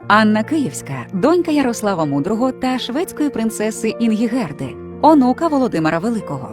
Анна Київська – донька Ярослава Мудрого та шведської принцеси Інгігерди, онука Володимира Великого.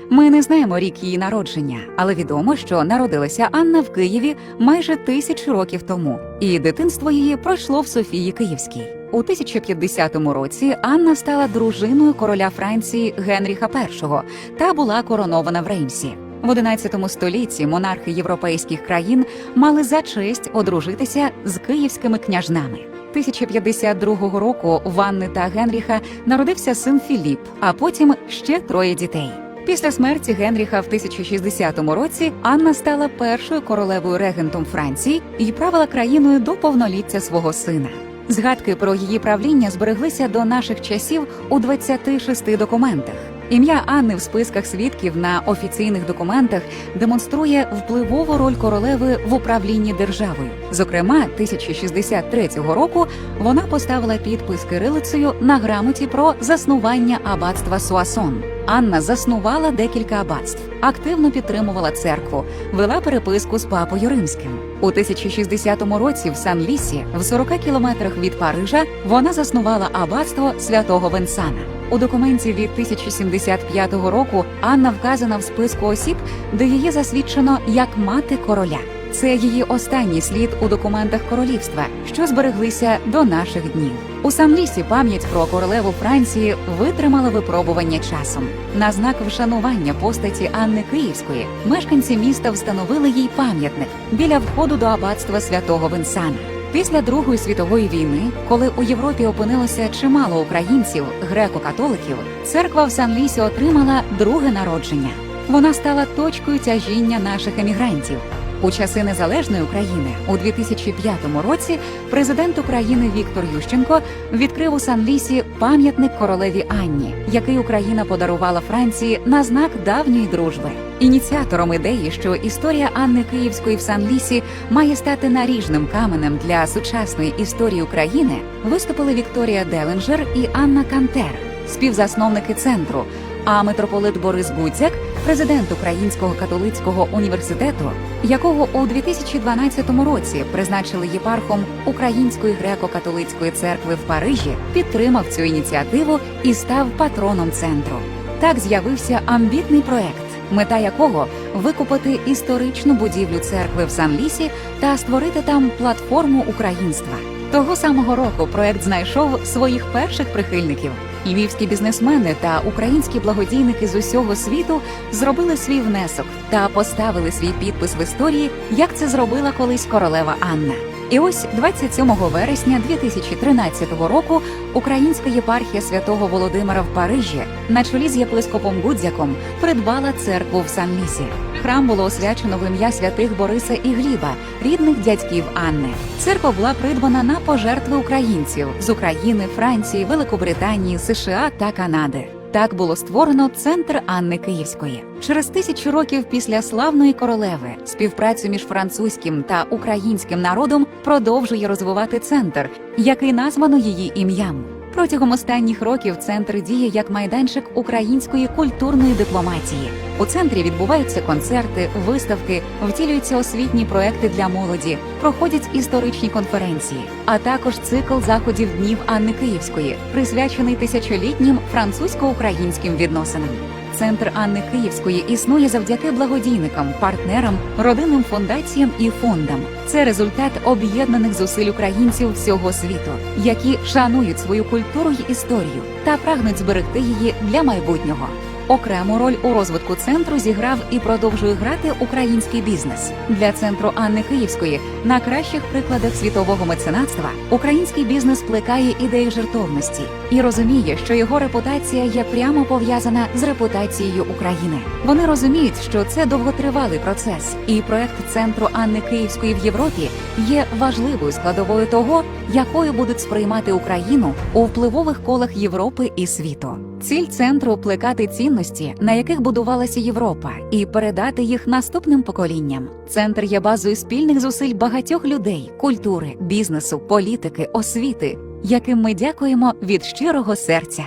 Ми не знаємо рік її народження, але відомо, що народилася Анна в Києві майже 1000 років тому, і дитинство її пройшло в Софії Київській. У 1050 році Анна стала дружиною короля Франції Генріха І та була коронована в Реймсі. В XI столітті монархи європейських країн мали за честь одружитися з київськими княжнами. 1052 року в Анни та Генріха народився син Філіп, а потім ще 3 дітей. Після смерті Генріха в 1060 році Анна стала першою королевою-регентом Франції і правила країною до повноліття свого сина. Згадки про її правління збереглися до наших часів у 26 документах. Ім'я Анни в списках свідків на офіційних документах демонструє впливову роль королеви в управлінні державою. Зокрема, 1063 року вона поставила підпис кирилицею на грамоті про заснування аббатства Суасон. Анна заснувала декілька аббатств, активно підтримувала церкву, вела переписку з папою римським. У 1060 році в Сан-Лісі, в 40 кілометрах від Парижа, вона заснувала аббатство святого Венсана. У документі від 1075 року Анна вказана в списку осіб, де її засвідчено як мати короля. Це її останній слід у документах королівства, що збереглися до наших днів. У Сан-Лісі пам'ять про королеву Франції витримала випробування часом. На знак вшанування постаті Анни Київської мешканці міста встановили їй пам'ятник біля входу до аббатства святого Венсана. Після Другої світової війни, коли у Європі опинилося чимало українців, греко-католиків, церква в Сан-Лісі отримала друге народження. Вона стала точкою тяжіння наших емігрантів. У часи незалежної України у 2005 році президент України Віктор Ющенко відкрив у Сан-Лісі пам'ятник королеві Анні, який Україна подарувала Франції на знак давньої дружби. Ініціатором ідеї, що історія Анни Київської в Сан-Лісі має стати наріжним каменем для сучасної історії України, виступили Вікторія Делінджер і Анна Кантер, співзасновники центру, а митрополит Борис Гудзяк, президент Українського католицького університету, якого у 2012 році призначили єпархом Української греко-католицької церкви в Парижі, підтримав цю ініціативу і став патроном центру. Так з'явився амбітний проект, мета якого – викупити історичну будівлю церкви в Сан-Лісі та створити там платформу українства. Того самого року проект знайшов своїх перших прихильників. Львівські бізнесмени та українські благодійники з усього світу зробили свій внесок та поставили свій підпис в історії, як це зробила колись королева Анна. І ось 27 вересня 2013 року Українська єпархія святого Володимира в Парижі на чолі з єпископом Гудзяком придбала церкву в Сан-Лісі. Храм було освячено в ім'я святих Бориса і Гліба, рідних дядьків Анни. Церква була придбана на пожертви українців з України, Франції, Великобританії, США та Канади. Так було створено центр Анни Київської. Через 1000 років після славної королеви співпрацю між французьким та українським народом продовжує розвивати центр, який названо її ім'ям. Протягом останніх років центр діє як майданчик української культурної дипломатії. У центрі відбуваються концерти, виставки, втілюються освітні проекти для молоді, проходять історичні конференції, а також цикл заходів Днів Анни Київської, присвячений тисячолітнім французько-українським відносинам. Центр Анни Київської існує завдяки благодійникам, партнерам, родинним фундаціям і фондам. Це результат об'єднаних зусиль українців всього світу, які шанують свою культуру й історію та прагнуть зберегти її для майбутнього. Окрему роль у розвитку центру зіграв і продовжує грати український бізнес. Для центру Анни Київської на кращих прикладах світового меценатства український бізнес плекає ідеї жертовності і розуміє, що його репутація є прямо пов'язана з репутацією України. Вони розуміють, що це довготривалий процес, і проект центру Анни Київської в Європі є важливою складовою того, якою будуть сприймати Україну у впливових колах Європи і світу. Ціль центру – плекати цінності, на яких будувалася Європа, і передати їх наступним поколінням. Центр є базою спільних зусиль багатьох людей, культури, бізнесу, політики, освіти, яким ми дякуємо від щирого серця.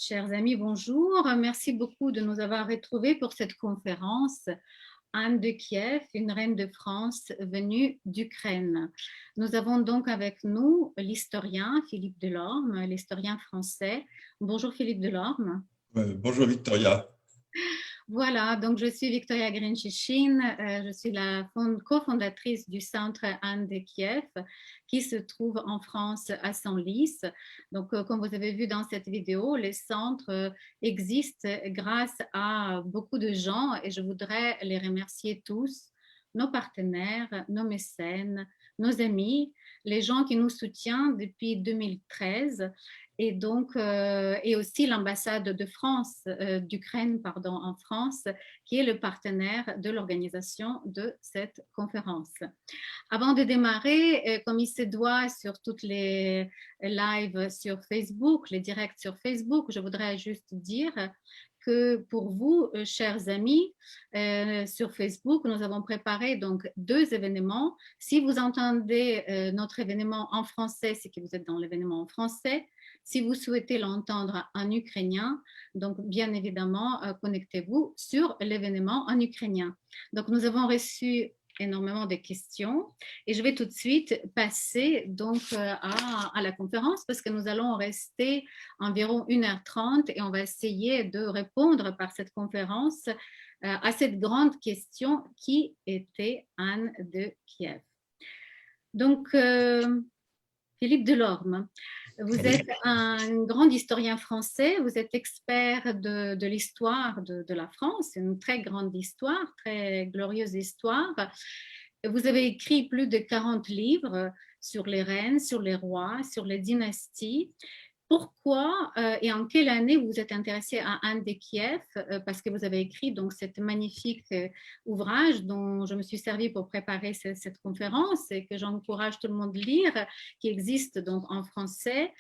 Chers amis, bonjour. Merci beaucoup de nous avoir retrouvés pour cette conférence. Anne de Kiev, une reine de France venue d'Ukraine. Nous avons donc avec nous l'historien Philippe Delorme, l'historien français. Bonjour Philippe Delorme. Bonjour Victoria. Voilà, donc je suis Victoria Grinchichin, je suis la cofondatrice du centre Anne de Kiev qui se trouve en France à Senlis. Donc comme vous avez vu dans cette vidéo, le centre existe grâce à beaucoup de gens et je voudrais les remercier tous, nos partenaires, nos mécènes, nos amis, les gens qui nous soutiennent depuis 2013 et donc et aussi l'ambassade de France, d'Ukraine pardon, en France, qui est le partenaire de l'organisation de cette conférence. Avant de démarrer, comme il se doit sur toutes les lives sur Facebook, les directs sur Facebook, je voudrais juste dire que pour vous, chers amis, sur Facebook, nous avons préparé donc 2 événements. Si vous entendez notre événement en français, c'est que vous êtes dans l'événement en français. Si vous souhaitez l'entendre en ukrainien, donc bien évidemment, connectez-vous sur l'événement en ukrainien. Donc nous avons reçu énormément de questions et je vais tout de suite passer donc à la conférence parce que nous allons rester environ 1h30 et on va essayer de répondre par cette conférence à cette grande question: qui était Anne de Kiev? Donc Philippe Delorme, vous êtes un grand historien français, vous êtes expert de l'histoire de la France, une très grande histoire, très glorieuse histoire. Vous avez écrit plus de 40 livres sur les reines, sur les rois, sur les dynasties. Pourquoi et en quelle année vous vous êtes intéressé à Anne de Kiev? Parce que vous avez écrit donc cet magnifique ouvrage dont je me suis servi pour préparer cette conférence et que j'encourage tout le monde à lire, qui existe donc en français,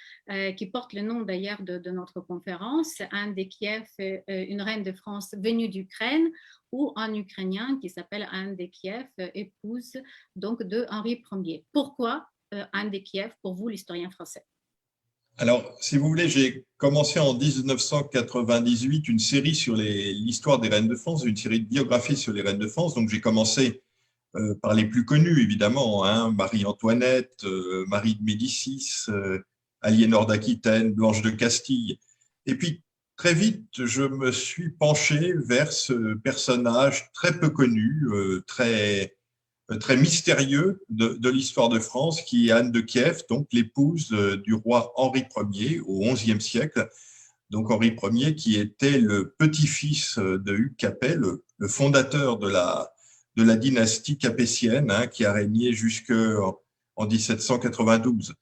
qui porte le nom d'ailleurs de notre conférence, Anne de Kiev, une reine de France venue d'Ukraine, ou en ukrainien qui s'appelle Anne de Kiev, épouse donc de Henri Ier. Pourquoi Anne de Kiev pour vous, l'historien français? Alors, si vous voulez, j'ai commencé en 1998 une série sur l'histoire des reines de France, une série de biographies sur les reines de France. Donc, j'ai commencé par les plus connues, évidemment, hein, Marie-Antoinette, Marie de Médicis, Aliénor d'Aquitaine, Blanche de Castille. Et puis, très vite, je me suis penché vers ce personnage très peu connu, très mystérieux de l'histoire de France, qui est Anne de Kiev, donc l'épouse du roi Henri Ier au XIe siècle. Donc Henri Ier qui était le petit-fils de Hugues Capet, le fondateur de la dynastie capétienne, hein, qui a régné jusqu'en 1792.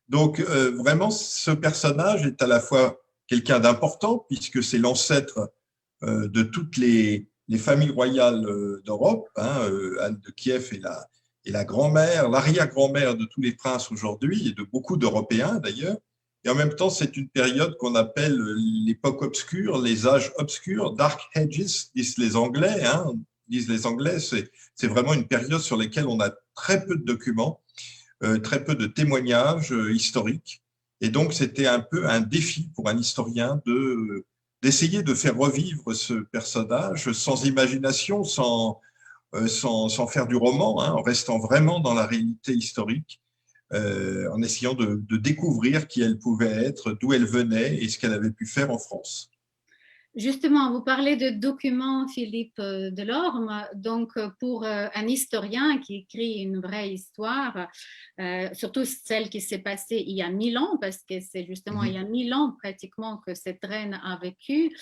Donc vraiment, ce personnage est à la fois quelqu'un d'important, puisque c'est l'ancêtre de toutes les familles royales d'Europe. Hein, Anne de Kiev est la grand-mère, l'arrière-grand-mère de tous les princes aujourd'hui et de beaucoup d'Européens d'ailleurs. Et en même temps, c'est une période qu'on appelle l'époque obscure, les âges obscurs, Dark Ages, disent les Anglais. Hein, c'est vraiment une période sur laquelle on a très peu de documents, très peu de témoignages historiques. Et donc, c'était un peu un défi pour un historien d'essayer de faire revivre ce personnage sans imagination, sans faire du roman, hein, en restant vraiment dans la réalité historique, en essayant de découvrir qui elle pouvait être, d'où elle venait et ce qu'elle avait pu faire en France. Justement, vous parlez de documents, Philippe Delorme. Donc, pour un historien qui écrit une vraie histoire, surtout celle qui s'est passée il y a 1000 ans, parce que c'est justement il y a 1000 ans pratiquement que cette reine a vécu,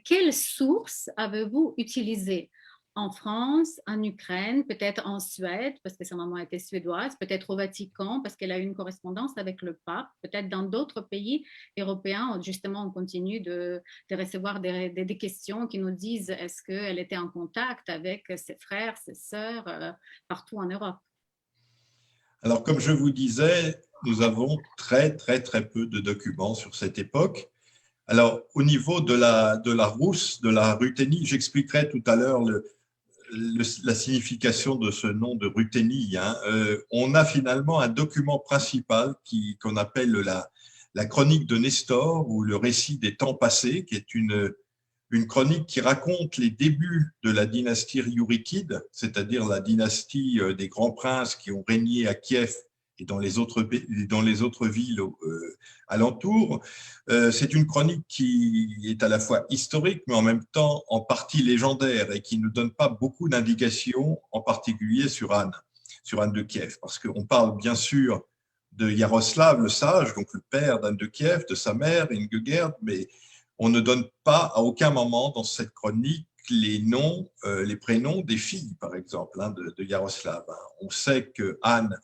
quelles sources avez-vous utilisées en France, en Ukraine, peut-être en Suède, parce que sa maman était suédoise, peut-être au Vatican, parce qu'elle a eu une correspondance avec le pape, peut-être dans d'autres pays européens, où justement on continue de recevoir des questions qui nous disent est-ce qu'elle était en contact avec ses frères, ses sœurs, partout en Europe. Alors, comme je vous disais, nous avons très, très, très peu de documents sur cette époque. Alors, au niveau de la Rousse, de la Ruthénie, j'expliquerai tout à l'heure la signification de ce nom de Ruthénie. Hein. On a finalement un document principal qu'on appelle la chronique de Nestor ou le récit des temps passés, qui est une chronique qui raconte les débuts de la dynastie Riourikide, c'est-à-dire la dynastie des grands princes qui ont régné à Kiev et dans les autres villes alentours. C'est une chronique qui est à la fois historique, mais en même temps en partie légendaire et qui ne donne pas beaucoup d'indications, en particulier sur Anne de Kiev, parce qu'on parle bien sûr de Yaroslav le sage, donc le père d'Anne de Kiev, de sa mère, Ingegerd, mais on ne donne pas à aucun moment dans cette chronique les noms, les prénoms des filles, par exemple, de Yaroslav. On sait que Anne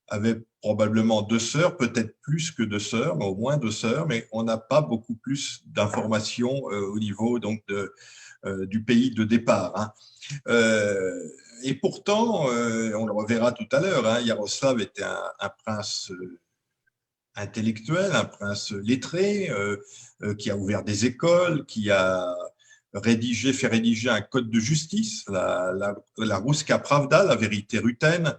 avait probablement 2 sœurs, peut-être plus que 2 sœurs, mais au moins 2 sœurs, mais on n'a pas beaucoup plus d'informations au niveau donc du pays de départ. Et pourtant, on le reverra tout à l'heure, Yaroslav était un prince intellectuel, un prince lettré, qui a ouvert des écoles, qui a fait rédiger un code de justice, la Ruska Pravda, la vérité ruthène,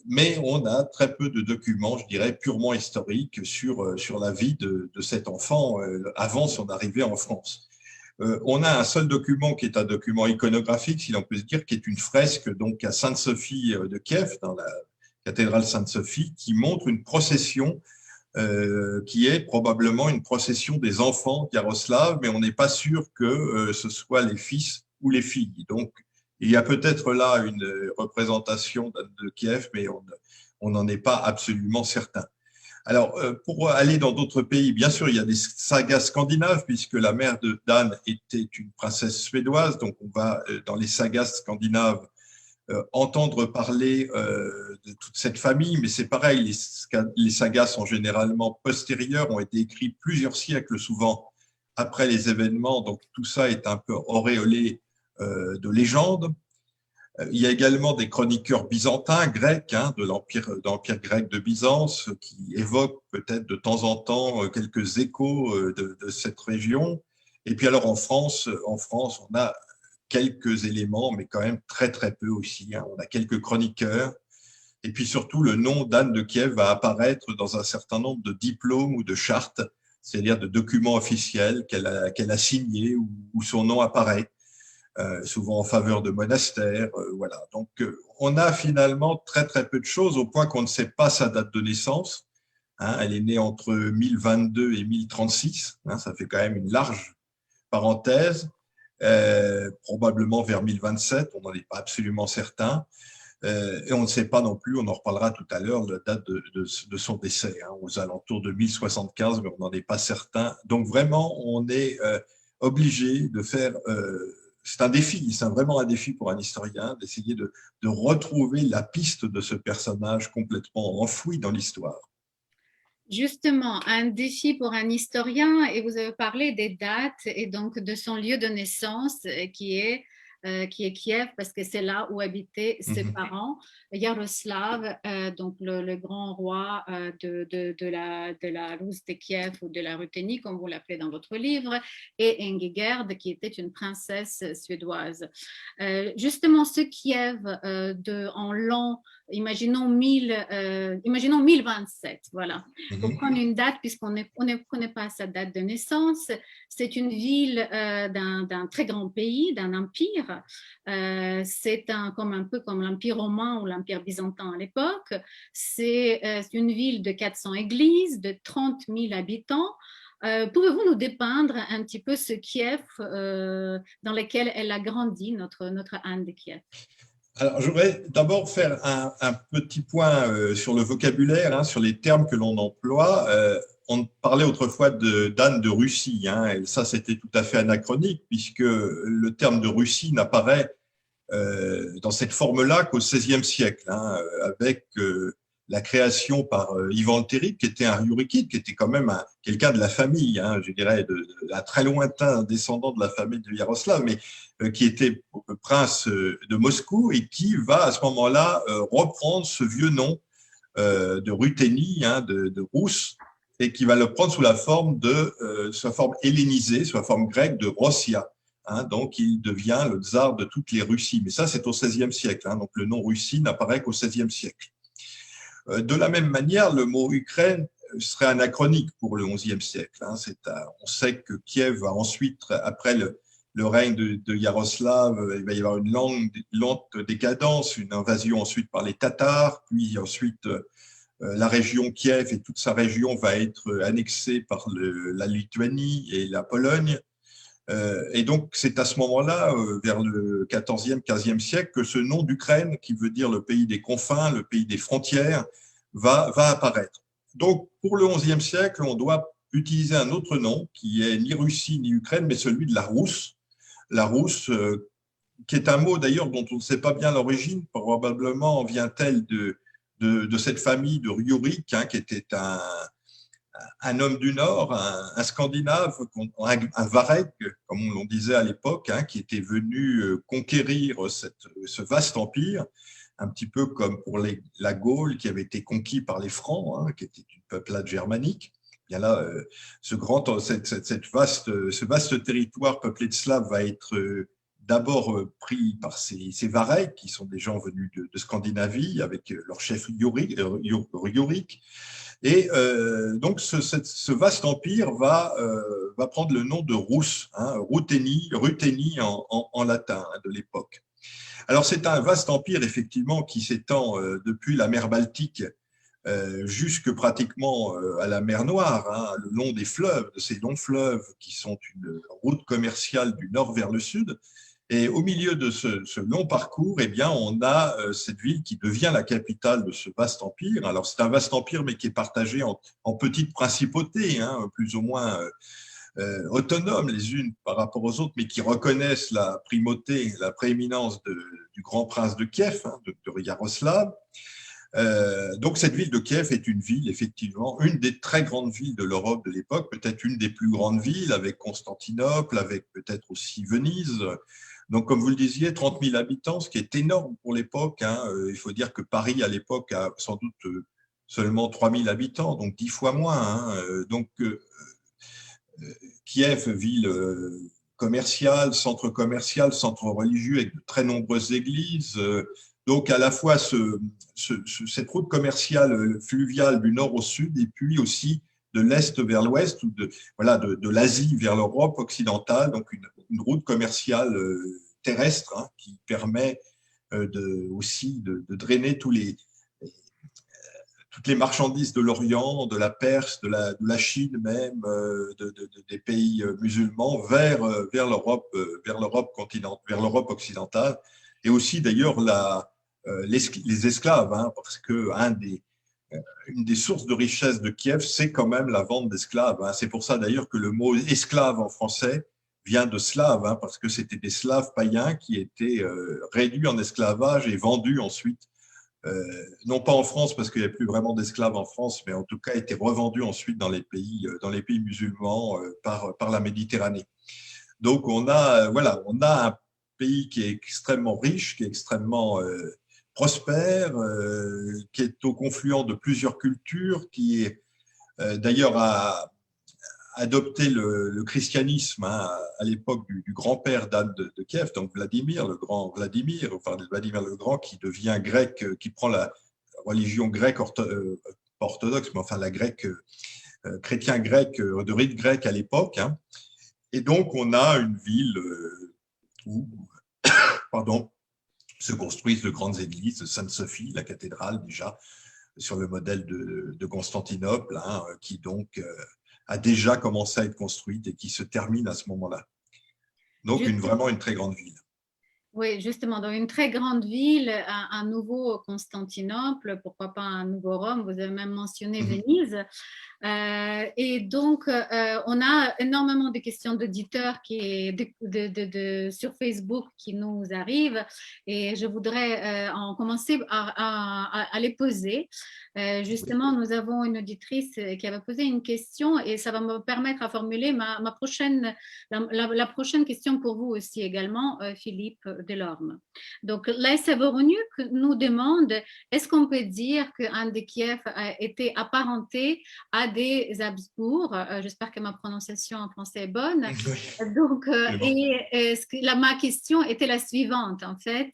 mais on a très peu de documents, je dirais, purement historiques sur la vie de cet enfant avant son arrivée en France. On a un seul document qui est un document iconographique, si l'on peut se dire, qui est une fresque donc à Sainte-Sophie de Kiev, dans la cathédrale Sainte-Sophie, qui montre une procession qui est probablement une procession des enfants d'Yaroslav, mais on n'est pas sûr que ce soit les fils ou les filles. Donc, il y a peut-être là une représentation de Kiev, mais on n'en est pas absolument certain. Alors, pour aller dans d'autres pays, bien sûr, il y a des sagas scandinaves, puisque la mère d'Anne était une princesse suédoise, donc on va dans les sagas scandinaves entendre parler de toute cette famille, mais c'est pareil, les sagas sont généralement postérieures, ont été écrits plusieurs siècles souvent après les événements, donc tout ça est un peu auréolé de légendes. Il y a également des chroniqueurs byzantins, grecs, de l'empire grec de Byzance, qui évoquent peut-être de temps en temps quelques échos de cette région. Et puis alors en France, on a quelques éléments, mais quand même très très peu aussi. On a quelques chroniqueurs. Et puis surtout, le nom d'Anne de Kiev va apparaître dans un certain nombre de diplômes ou de chartes, c'est-à-dire de documents officiels qu'elle a signés où son nom apparaît. Souvent en faveur de monastères, voilà. Donc, on a finalement très très peu de choses, au point qu'on ne sait pas sa date de naissance. Elle est née entre 1022 et 1036, ça fait quand même une large parenthèse, probablement vers 1027, on n'en est pas absolument certain. Et on ne sait pas non plus, on en reparlera tout à l'heure, la date de son décès, aux alentours de 1075, mais on n'en est pas certain. Donc vraiment, on est obligé de faire... c'est un défi, c'est vraiment un défi pour un historien d'essayer de retrouver la piste de ce personnage complètement enfoui dans l'histoire. Justement, un défi pour un historien, et vous avez parlé des dates et donc de son lieu de naissance qui est Kiev, parce que c'est là où habitaient ses parents. Yaroslav, donc le grand roi de la Rus de Kiev ou de la Ruthénie, comme vous l'appelez dans votre livre, et Ingegerd, qui était une princesse suédoise. Justement, ce Kiev en l'an, imaginons 1027, voilà. Pour prendre une date, puisqu'on ne connaît pas sa date de naissance, c'est une ville d'un très grand pays, d'un empire. C'est un peu comme l'Empire romain ou l'Empire byzantin à l'époque. C'est une ville de 400 églises, de 30 000 habitants. Pouvez-vous nous dépeindre un petit peu ce Kiev dans lequel elle a grandi, notre Anne de Kiev? Alors, je voudrais d'abord faire un petit point sur le vocabulaire, sur les termes que l'on emploie. On parlait autrefois d'Anne de Russie, et ça c'était tout à fait anachronique, puisque le terme de Russie n'apparaît dans cette forme-là qu'au XVIe siècle, avec la création par Ivan le Terrible, qui était un Riourikide, qui était quand même quelqu'un de la famille, je dirais, un très lointain descendant de la famille de Yaroslav, mais qui était prince de Moscou et qui va à ce moment-là reprendre ce vieux nom de Ruthénie, de Rousse, et qui va le prendre sous la forme sa forme hellénisée, sous la forme grecque de Rossia. Donc, il devient le tsar de toutes les Russies. Mais ça, c'est au XVIe siècle. Donc, le nom Russie n'apparaît qu'au XVIe siècle. De la même manière, le mot Ukraine serait anachronique pour le XIe siècle. Hein. On sait que Kiev va ensuite, après le règne de Yaroslav, il va y avoir une lente décadence, une invasion ensuite par les Tatars, puis ensuite la région Kiev et toute sa région va être annexée par la Lituanie et la Pologne. Et donc, c'est à ce moment-là, vers le XIVe, XVe siècle, que ce nom d'Ukraine, qui veut dire le pays des confins, le pays des frontières, va apparaître. Donc, pour le XIe siècle, on doit utiliser un autre nom qui est ni Russie ni Ukraine, mais celui de la Rousse. La Rousse, qui est un mot d'ailleurs dont on ne sait pas bien l'origine, probablement vient-elle de cette famille de Rjurik, hein, qui était un homme du Nord, un Scandinave, un Vareg, comme on disait à l'époque, hein, qui était venu conquérir ce vaste empire, un petit peu comme pour la Gaule qui avait été conquis par les Francs, hein, qui était une peuplade germanique. Bien là, ce vaste territoire peuplé de Slaves va être d'abord pris par ces Varegs, qui sont des gens venus de Scandinavie, avec leur chef Rjurik. Et donc, ce vaste empire va prendre le nom de Rus, hein, Ruthénie en latin, hein, de l'époque. Alors, c'est un vaste empire, effectivement, qui s'étend depuis la mer Baltique jusque pratiquement à la mer Noire, hein, le long des fleuves, de ces longs fleuves qui sont une route commerciale du nord vers le sud. Et au milieu de ce long parcours, eh bien, on a cette ville qui devient la capitale de ce vaste empire. Alors, c'est un vaste empire, mais qui est partagé en petites principautés, hein, plus ou moins autonomes les unes par rapport aux autres, mais qui reconnaissent la primauté, la prééminence du grand prince de Kiev, hein, de Yaroslav. Donc, cette ville de Kiev est une ville, effectivement, une des très grandes villes de l'Europe de l'époque, peut-être une des plus grandes villes, avec Constantinople, avec peut-être aussi Venise. Donc, comme vous le disiez, 30 000 habitants, ce qui est énorme pour l'époque. Hein. Il faut dire que Paris, à l'époque, a sans doute seulement 3 000 habitants, donc 10 fois moins. Hein. Donc, Kiev, ville commerciale, centre religieux, avec de très nombreuses églises. Donc, à la fois cette route commerciale fluviale du nord au sud, et puis aussi de l'est vers l'ouest, ou de l'Asie vers l'Europe occidentale, donc une route commerciale terrestre, hein, qui permet aussi de drainer toutes les marchandises de l'Orient, de la Perse, de la Chine même, des pays musulmans vers l'Europe continentale, vers l'Europe occidentale, et aussi d'ailleurs les esclaves, hein, parce que une des sources de richesse de Kiev, c'est quand même la vente d'esclaves. Hein. C'est pour ça d'ailleurs que le mot esclave en français vient de slave, hein, parce que c'était des slaves païens qui étaient réduits en esclavage et vendus ensuite, non pas en France parce qu'il n'y a plus vraiment d'esclaves en France, mais en tout cas étaient revendus ensuite dans les pays musulmans par la Méditerranée. Donc on a un pays qui est extrêmement riche, qui est extrêmement prospère, qui est au confluent de plusieurs cultures, qui est d'ailleurs a adopté le christianisme, hein, à l'époque du grand-père d'Anne de Kiev, donc Vladimir le Grand, qui devient grec, qui prend la religion grecque orthodoxe, mais enfin la grecque, chrétien grec, de rite grec à l'époque. Hein. Et donc on a une ville où se construisent de grandes églises, Sainte-Sophie, la cathédrale déjà, sur le modèle de Constantinople, hein, qui donc a déjà commencé à être construite et qui se termine à ce moment-là. Donc vraiment une très grande ville. Oui, justement, dans une très grande ville, un nouveau Constantinople, pourquoi pas un nouveau Rome, vous avez même mentionné Venise. Et donc, on a énormément de questions d'auditeurs sur Facebook qui nous arrivent et je voudrais en commencer à les poser. Justement, nous avons une auditrice qui avait posé une question et ça va me permettre à formuler la prochaine question pour vous aussi également, Philippe Delorme. Donc, Laïsa Voroniuk nous demande, est-ce qu'on peut dire que Anne de Kiev a été apparentée à des Habsbourg? J'espère que ma prononciation en français est bonne. Oui. Donc, ma question était la suivante, en fait.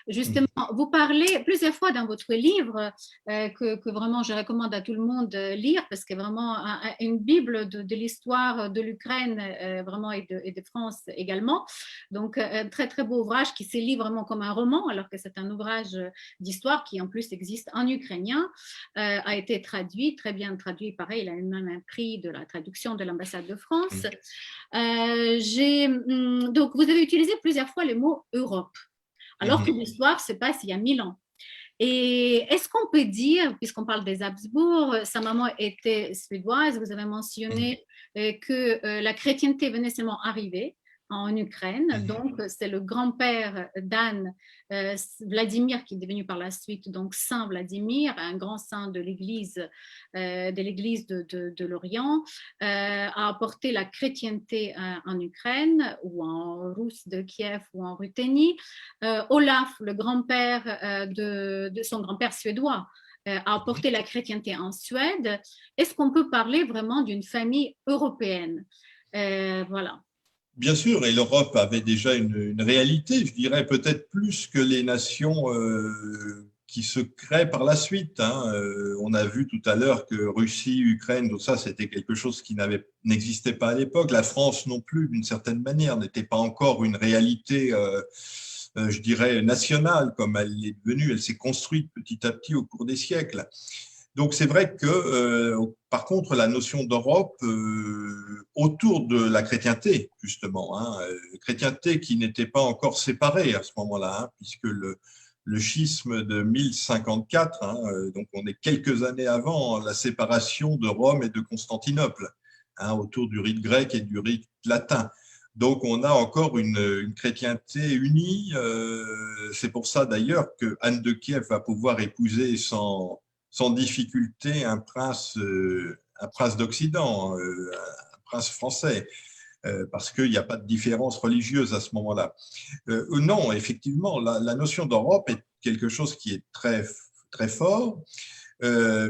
Justement, vous parlez plusieurs fois dans votre livre que que vraiment je recommande à tout le monde de lire parce que vraiment une bible de l'histoire de l'Ukraine vraiment et de France également. Donc un très très beau ouvrage qui se lit vraiment comme un roman alors que c'est un ouvrage d'histoire qui en plus existe en ukrainien, a été traduit, très bien traduit, pareil, il a eu même un prix de la traduction de l'ambassade de France. Donc vous avez utilisé plusieurs fois le mot Europe alors que l'histoire se passe il y a 1000 ans. Et est-ce qu'on peut dire, puisqu'on parle des Habsbourg, sa maman était suédoise, vous avez mentionné que la chrétienté venait seulement arriver en Ukraine, donc c'est le grand-père d'Anne, Vladimir, qui est devenu par la suite donc Saint Vladimir, un grand saint de l'Église de l'Orient, a apporté la chrétienté en Ukraine ou en Rousse de Kiev ou en Ruthénie. Olaf, le grand-père de son grand-père suédois, a apporté la chrétienté en Suède. Est-ce qu'on peut parler vraiment d'une famille européenne? Voilà. Bien sûr, et l'Europe avait déjà une réalité, je dirais peut-être plus que les nations qui se créent par la suite. On a vu tout à l'heure que Russie, Ukraine, tout ça, c'était quelque chose qui n'existait pas à l'époque. La France non plus, d'une certaine manière, n'était pas encore une réalité, je dirais, nationale comme elle est devenue. Elle s'est construite petit à petit au cours des siècles. Donc c'est vrai que, par contre, la notion d'Europe autour de la chrétienté, justement, chrétienté qui n'était pas encore séparée à ce moment-là, puisque le schisme de 1054, donc on est quelques années avant la séparation de Rome et de Constantinople, autour du rite grec et du rite latin. Donc on a encore une chrétienté unie. C'est pour ça d'ailleurs que Anne de Kiev va pouvoir épouser sans difficulté un prince d'Occident, un prince français, parce qu'il n'y a pas de différence religieuse à ce moment-là. Non, effectivement, la notion d'Europe est quelque chose qui est très, très fort. D'ailleurs,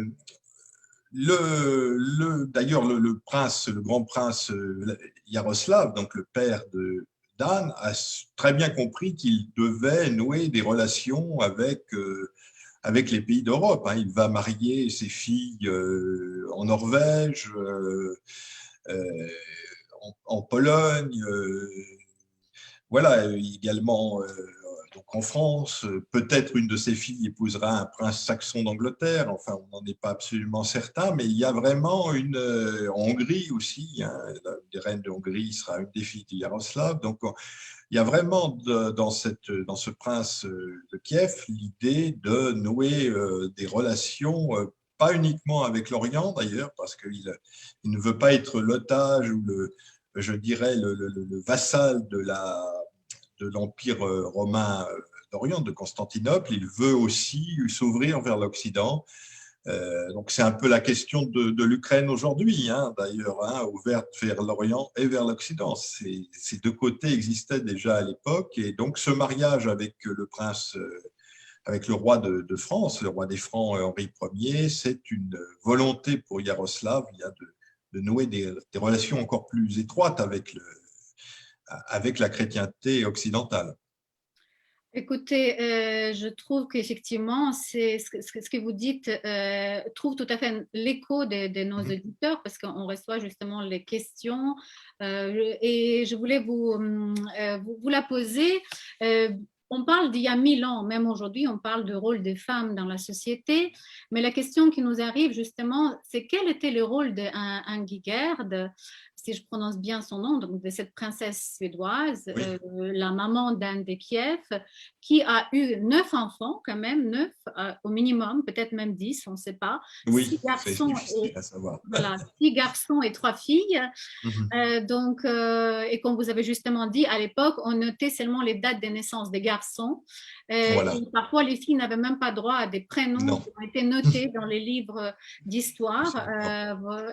le grand prince Yaroslav, donc le père d'Anne, a très bien compris qu'il devait nouer des relations avec les pays d'Europe. Il va marier ses filles en Norvège, en Pologne, voilà, également donc en France. Peut-être une de ses filles épousera un prince saxon d'Angleterre, enfin on n'en est pas absolument certain, mais il y a vraiment en Hongrie aussi, la reine de Hongrie sera une des filles de Yaroslav, donc il y a vraiment dans ce prince de Kiev l'idée de nouer des relations, pas uniquement avec l'Orient d'ailleurs, parce qu'il ne veut pas être l'otage ou je dirais le vassal de l'Empire romain d'Orient, de Constantinople. Il veut aussi s'ouvrir vers l'Occident. Donc c'est un peu la question de l'Ukraine aujourd'hui, d'ailleurs, ouverte vers l'Orient et vers l'Occident. Ces deux côtés existaient déjà à l'époque, et donc ce mariage avec le prince, avec le roi de France, le roi des Francs Henri Ier, c'est une volonté pour Yaroslav de nouer des relations encore plus étroites avec la chrétienté occidentale. Écoutez, je trouve qu'effectivement, ce que vous dites trouve tout à fait l'écho de nos auditeurs parce qu'on reçoit justement les questions et je voulais vous la poser. On parle d'il y a 1000 ans, même aujourd'hui, on parle du rôle des femmes dans la société, mais la question qui nous arrive justement, c'est quel était le rôle d'Ingigerd, si je prononce bien son nom, donc de cette princesse suédoise, oui. La maman d'Anne de Kiev, qui a eu 9 enfants, quand même, 9 au minimum, peut-être même 10, on ne sait pas. Oui, 6 garçons, à savoir. Voilà, 6 garçons et 3 filles. Et comme vous avez justement dit, à l'époque, on notait seulement les dates de naissance des garçons. Voilà. Et parfois, les filles n'avaient même pas droit à des prénoms qui ont été notés dans les livres d'histoire.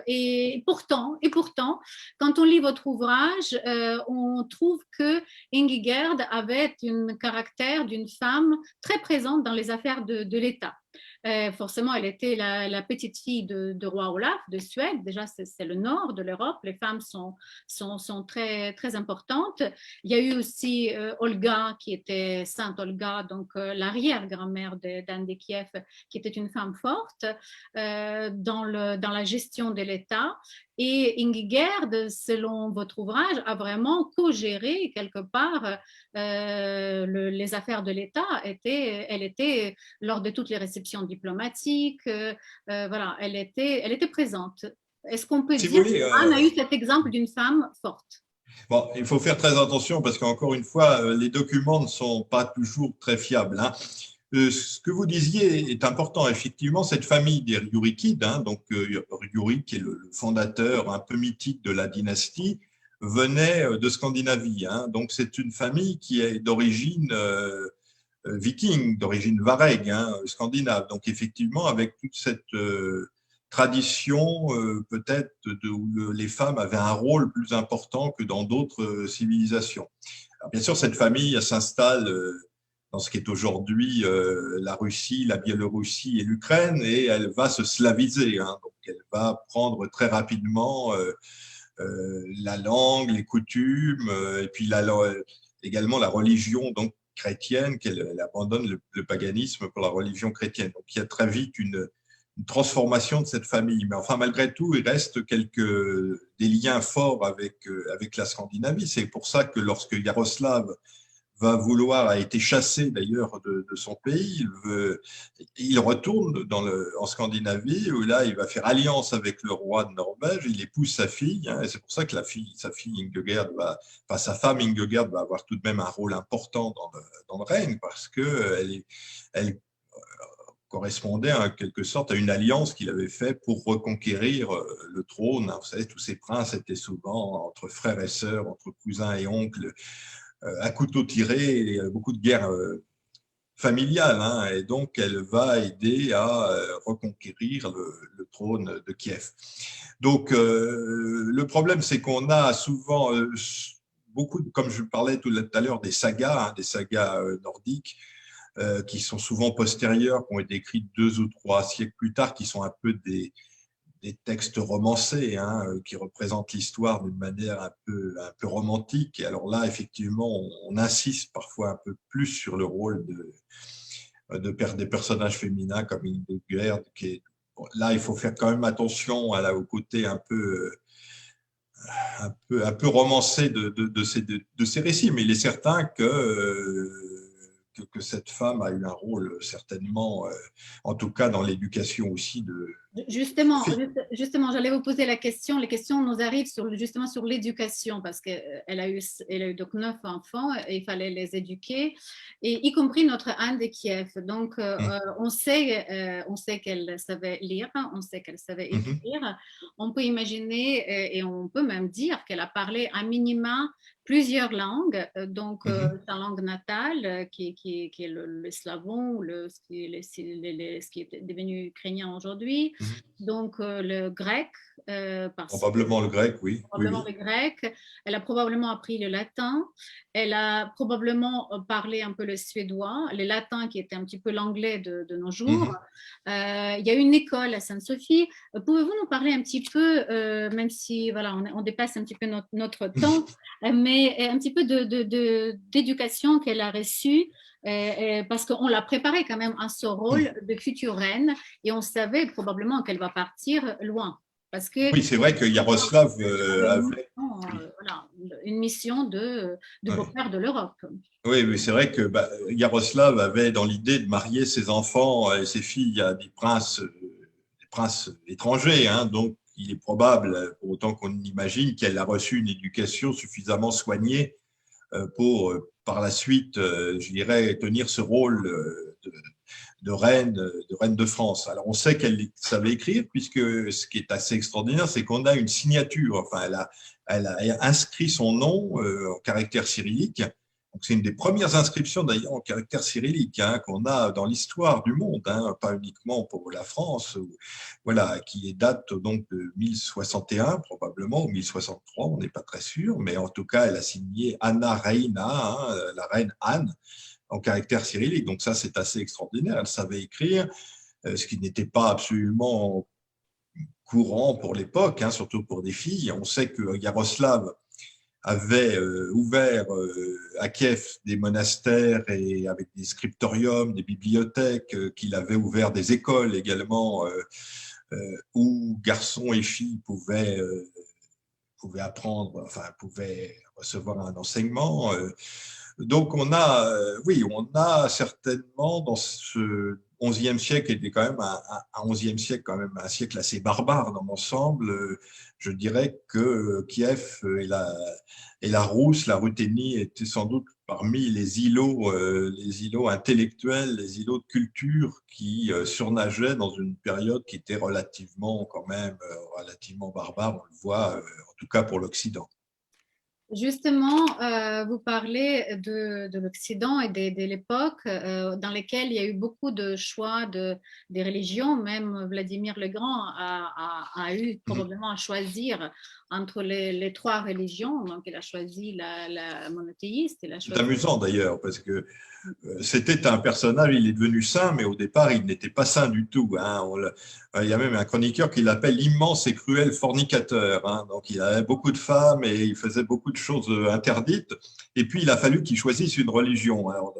Et pourtant, quand on lit votre ouvrage, on trouve que Ingigerd avait un caractère d'une femme très présente dans les affaires de l'État. Forcément, elle était la petite fille de roi Olaf de Suède. Déjà, c'est le nord de l'Europe. Les femmes sont très, très importantes. Il y a eu aussi Olga, qui était Sainte Olga, donc l'arrière-grand-mère d'Anne de Kiev, qui était une femme forte dans la gestion de l'État. Et Ingigerd, selon votre ouvrage, a vraiment co-géré quelque part les affaires de l'État. Elle était lors de toutes les réceptions diplomatiques, voilà, elle était présente. Est-ce qu'on peut Si vous dire voulez, qu'Anne a eu cet exemple d'une femme forte? bon, il faut faire très attention parce qu'encore une fois, les documents ne sont pas toujours très fiables, hein. Ce que vous disiez est important. Effectivement, cette famille des Ryurikides, hein, donc Ryurik, qui est le fondateur un peu mythique de la dynastie, venait de Scandinavie, hein. Donc, c'est une famille qui est d'origine viking, d'origine vareg, hein, scandinave. Donc, effectivement, avec toute cette tradition, peut-être, où les femmes avaient un rôle plus important que dans d'autres civilisations. Alors, bien sûr, cette famille s'installe dans ce qui est aujourd'hui la Russie, la Biélorussie et l'Ukraine, et elle va se slaviser, hein. Donc, elle va prendre très rapidement la langue, les coutumes, et puis également la religion donc chrétienne, qu'elle abandonne le paganisme pour la religion chrétienne. Donc, il y a très vite une transformation de cette famille. Mais enfin, malgré tout, il reste des liens forts avec la Scandinavie. C'est pour ça que lorsque Yaroslav a été chassé d'ailleurs de son pays. Il retourne en Scandinavie où là, il va faire alliance avec le roi de Norvège. Il épouse sa fille, hein, et c'est pour ça que sa fille Ingegerd sa femme Ingegerd va avoir tout de même un rôle important dans le règne parce que elle correspondait en quelque sorte à une alliance qu'il avait faite pour reconquérir le trône. Vous savez, tous ces princes étaient souvent entre frères et sœurs, entre cousins et oncles, à couteau tiré, et beaucoup de guerres familiales, hein, et donc elle va aider à reconquérir le trône de Kiev. Donc le problème, c'est qu'on a souvent beaucoup, comme je parlais tout à l'heure, des sagas, hein, des sagas nordiques, qui sont souvent postérieures, qui ont été écrites 2 ou 3 siècles plus tard, qui sont un peu des textes romancés, hein, qui représentent l'histoire d'une manière un peu romantique. Et alors là, effectivement, on insiste parfois un peu plus sur le rôle des personnages féminins comme Ingegerd. Là, il faut faire quand même attention au côté un peu romancé de ces récits. Mais il est certain que cette femme a eu un rôle certainement, en tout cas dans l'éducation aussi de Justement, filles. j'allais vous poser la question. Les questions nous arrivent justement sur l'éducation parce qu'elle a eu donc 9 enfants et il fallait les éduquer, et y compris notre Anne de Kiev. Donc, on sait qu'elle savait lire, on sait qu'elle savait écrire. On peut imaginer et on peut même dire qu'elle a parlé à minima plusieurs langues, donc sa langue natale qui est le slavon, ce qui est devenu ukrainien aujourd'hui, donc le grec. Probablement le grec, oui. Probablement le grec. Elle a probablement appris le latin. Elle a probablement parlé un peu le suédois, le latin qui était un petit peu l'anglais de nos jours. Il y a une école à Sainte-Sophie. Pouvez-vous nous parler un petit peu, même si voilà, on dépasse un petit peu notre temps, mais un petit peu d'éducation qu'elle a reçue, parce qu'on l'a préparée quand même à ce rôle de future reine, et on savait probablement qu'elle va partir loin. Parce que oui, c'est vrai que Yaroslav avait une mission de beau-père de l'Europe. Oui, mais c'est vrai que Yaroslav avait dans l'idée de marier ses enfants et ses filles à des princes étrangers, hein. Donc, il est probable, pour autant qu'on imagine, qu'elle a reçu une éducation suffisamment soignée pour, par la suite, je dirais, tenir ce rôle de reine de France. Alors, on sait qu'elle savait écrire, puisque ce qui est assez extraordinaire, c'est qu'on a une signature. Enfin, elle a inscrit son nom en caractère cyrillique. Donc, c'est une des premières inscriptions d'ailleurs en caractère cyrillique, hein, qu'on a dans l'histoire du monde, hein, pas uniquement pour la France, voilà, qui date donc de 1061 probablement, ou 1063, on n'est pas très sûr, mais en tout cas, elle a signé Anna Reina, hein, la reine Anne, en caractère cyrillique. Donc ça, c'est assez extraordinaire. Elle savait écrire. ce qui n'était pas absolument courant pour l'époque, hein, surtout pour des filles. On sait que Yaroslav avait ouvert à Kiev des monastères et avec des scriptoriums, des bibliothèques, qu'il avait ouvert des écoles également où garçons et filles pouvaient apprendre, enfin pouvaient recevoir un enseignement. Donc oui, on a certainement dans ce XIe siècle, qui était quand même un XIe siècle, quand même un siècle assez barbare dans l'ensemble. Je dirais que Kiev et la Rousse, la Ruthénie étaient sans doute parmi les îlots intellectuels, les îlots de culture qui surnageaient dans une période qui était relativement barbare, on le voit, en tout cas pour l'Occident. Justement, vous parlez de l'Occident et de l'époque dans lesquelles il y a eu beaucoup de choix des religions. Même Vladimir le Grand a eu probablement à choisir entre les trois religions. Donc, il a choisi la monothéiste. C'est amusant d'ailleurs, parce que c'était un personnage, il est devenu saint, mais au départ, il n'était pas saint du tout. Hein. Il y a même un chroniqueur qui l'appelle l'immense et cruel fornicateur. Hein. Donc, il avait beaucoup de femmes et il faisait beaucoup de choses interdites. Et puis, il a fallu qu'il choisisse une religion. Alors,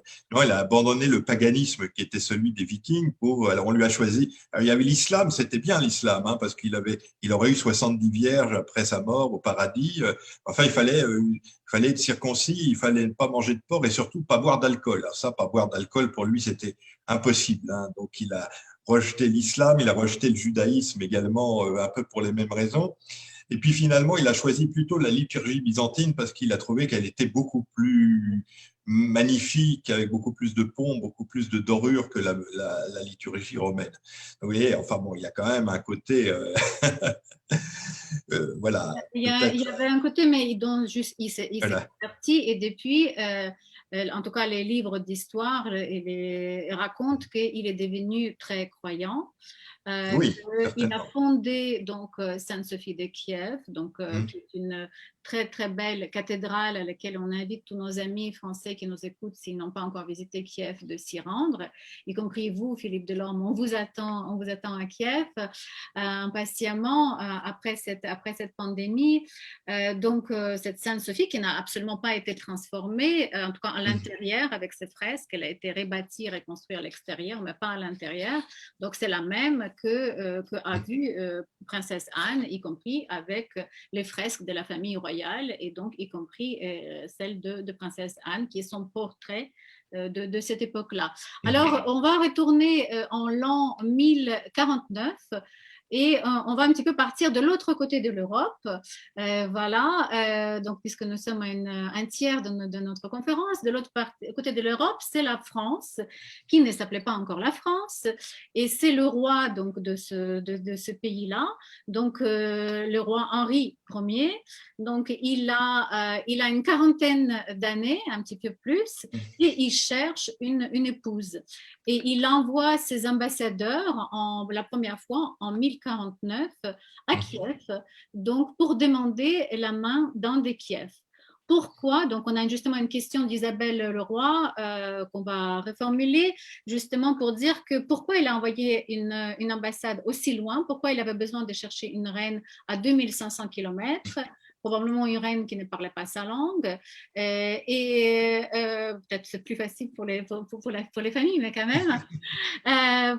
il a abandonné le paganisme qui était celui des Vikings. Alors, on lui a choisi. Alors, il y avait l'islam, c'était bien l'islam, hein, parce qu'il aurait eu 70 vierges après sa mort au paradis. Enfin, il fallait être circoncis, il fallait ne pas manger de porc et surtout pas boire d'alcool. Alors ça, pas boire d'alcool, pour lui, c'était impossible. Hein. Donc, il a rejeté l'islam, il a rejeté le judaïsme également, un peu pour les mêmes raisons. Et puis finalement, il a choisi plutôt la liturgie byzantine parce qu'il a trouvé qu'elle était beaucoup plus magnifique, avec beaucoup plus de pompe, beaucoup plus de dorure que la liturgie romaine. Vous voyez, enfin bon, il y a quand même un côté… voilà. Il y avait un côté, mais il s'est converti et depuis… en tout cas, les livres d'histoire racontent qu'il est devenu très croyant. Oui, il a fondé donc Sainte-Sophie de Kiev, donc qui est une très très belle cathédrale à laquelle on invite tous nos amis français qui nous écoutent s'ils n'ont pas encore visité Kiev de s'y rendre, y compris vous, Philippe Delorme. On vous attend à Kiev impatiemment après cette pandémie. Donc cette Sainte-Sophie qui n'a absolument pas été transformée, en tout cas à l'intérieur avec cette fresque, elle a été rebâtie, reconstruite à l'extérieur, mais pas à l'intérieur. Donc c'est la même que a vue Princesse Anne, y compris avec les fresques de la famille royale et donc y compris celle de Princesse Anne qui est son portrait de cette époque-là. Alors on va retourner en l'an 1049 et on va un petit peu partir de l'autre côté de l'Europe. Voilà, donc puisque nous sommes à un tiers de notre conférence, de l'autre côté de l'Europe, c'est la France, qui ne s'appelait pas encore la France, et c'est le roi donc de ce pays-là, donc le roi Henri Ier. Donc il a une quarantaine d'années, un petit peu plus, et il cherche une épouse. Et il envoie ses ambassadeurs la première fois en 1049 à Kiev, donc pour demander la main d'un des Kiev. Pourquoi? Donc, on a justement une question d'Isabelle Leroy qu'on va reformuler, justement pour dire que pourquoi il a envoyé une ambassade aussi loin, pourquoi il avait besoin de chercher une reine à 2500 km, probablement une reine qui ne parlait pas sa langue, et peut-être c'est plus facile pour les familles, mais quand même.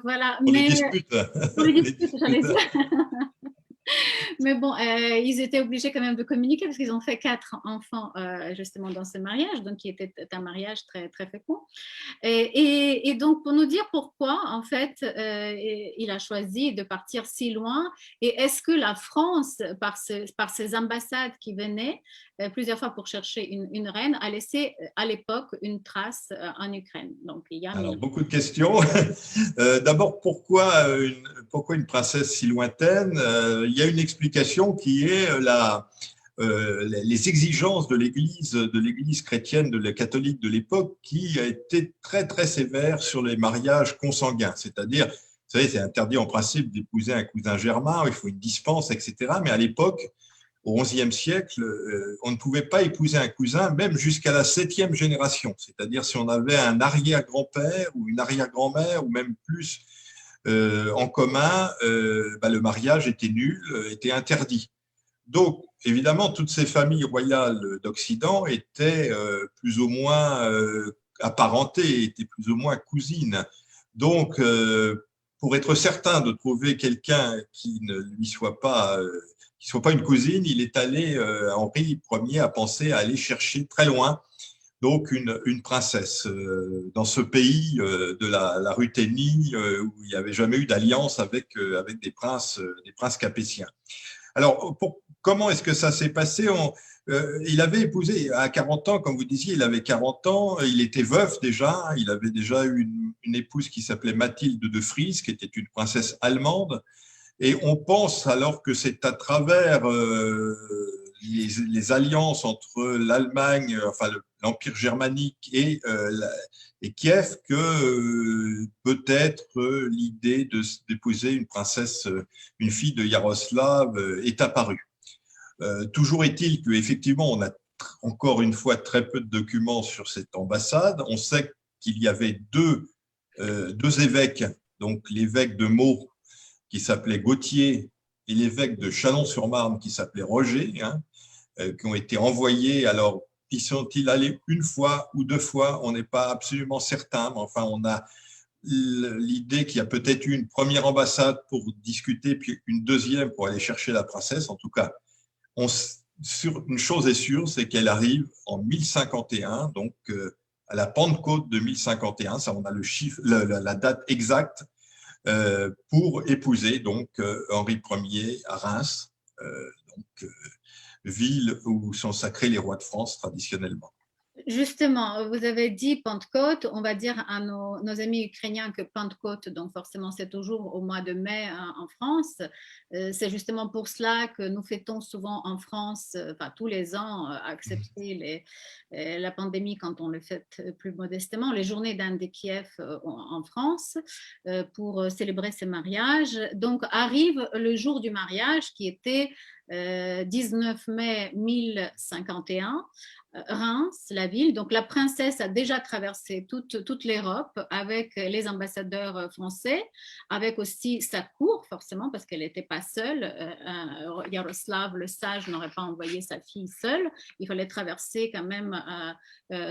Voilà. Pour les disputes. Pour les disputes, j'allais dire. Mais bon, ils étaient obligés quand même de communiquer parce qu'ils ont fait 4 enfants justement dans ce mariage, donc qui était un mariage très, très fécond. Et donc, pour nous dire pourquoi, en fait, il a choisi de partir si loin et est-ce que la France, par ses ambassades qui venaient plusieurs fois pour chercher une reine, a laissé à l'époque une trace en Ukraine. Donc, il y a alors, beaucoup de questions. D'abord, pourquoi une princesse si lointaine? Il y a une explication qui est les exigences de l'Église chrétienne, de la catholique de l'époque, qui a été très, très sévère sur les mariages consanguins. C'est-à-dire, vous savez, c'est interdit en principe d'épouser un cousin germain, il faut une dispense, etc. Mais à l'époque, au XIe siècle, on ne pouvait pas épouser un cousin, même jusqu'à la 7e génération. C'est-à-dire si on avait un arrière-grand-père ou une arrière-grand-mère, ou même plus, en commun, le mariage était nul, était interdit. Donc, évidemment, toutes ces familles royales d'Occident étaient plus ou moins apparentées, étaient plus ou moins cousines. Donc, pour être certain de trouver quelqu'un qui ne lui soit pas, qui soit pas une cousine, il est allé, Henri Ier a pensé à aller chercher très loin, donc une princesse dans ce pays de la Ruthénie où il n'y avait jamais eu d'alliance avec des princes capétiens. Alors, comment est-ce que ça s'est passé? Il avait épousé à 40 ans, comme vous disiez, il avait 40 ans, il était veuf déjà, il avait déjà eu une épouse qui s'appelait Mathilde de Frise, qui était une princesse allemande, et on pense alors que c'est à travers les alliances entre l'Allemagne, enfin l'Empire germanique et Kiev que peut-être l'idée d'épouser une princesse, une fille de Yaroslav est apparue. Toujours est-il qu'effectivement, on a encore une fois très peu de documents sur cette ambassade. On sait qu'il y avait deux évêques, donc l'évêque de Meaux qui s'appelait Gauthier et l'évêque de Chalon-sur-Marne qui s'appelait Roger, qui ont été envoyés. Alors, y sont-ils allés une fois ou deux fois? On n'est pas absolument certain, mais enfin, on a l'idée qu'il y a peut-être eu une première ambassade pour discuter, puis une deuxième pour aller chercher la princesse. En tout cas, une chose est sûre, c'est qu'elle arrive en 1051, donc à la Pentecôte de 1051, ça on a le chiffre, la date exacte, pour épouser donc Henri Ier à Reims, ville où sont sacrés les rois de France traditionnellement. Justement, vous avez dit Pentecôte, on va dire à nos amis ukrainiens que Pentecôte, donc forcément c'est toujours au mois de mai en France. C'est justement pour cela que nous fêtons souvent en France, enfin tous les ans, accepter la pandémie quand on le fête plus modestement, les journées d'Anne de Kiev en France pour célébrer ces mariages. Donc arrive le jour du mariage qui était 19 mai 1051. Reims, la ville. Donc, la princesse a déjà traversé toute l'Europe avec les ambassadeurs français, avec aussi sa cour, forcément, parce qu'elle n'était pas seule. Yaroslav, le sage, n'aurait pas envoyé sa fille seule. Il fallait traverser quand même.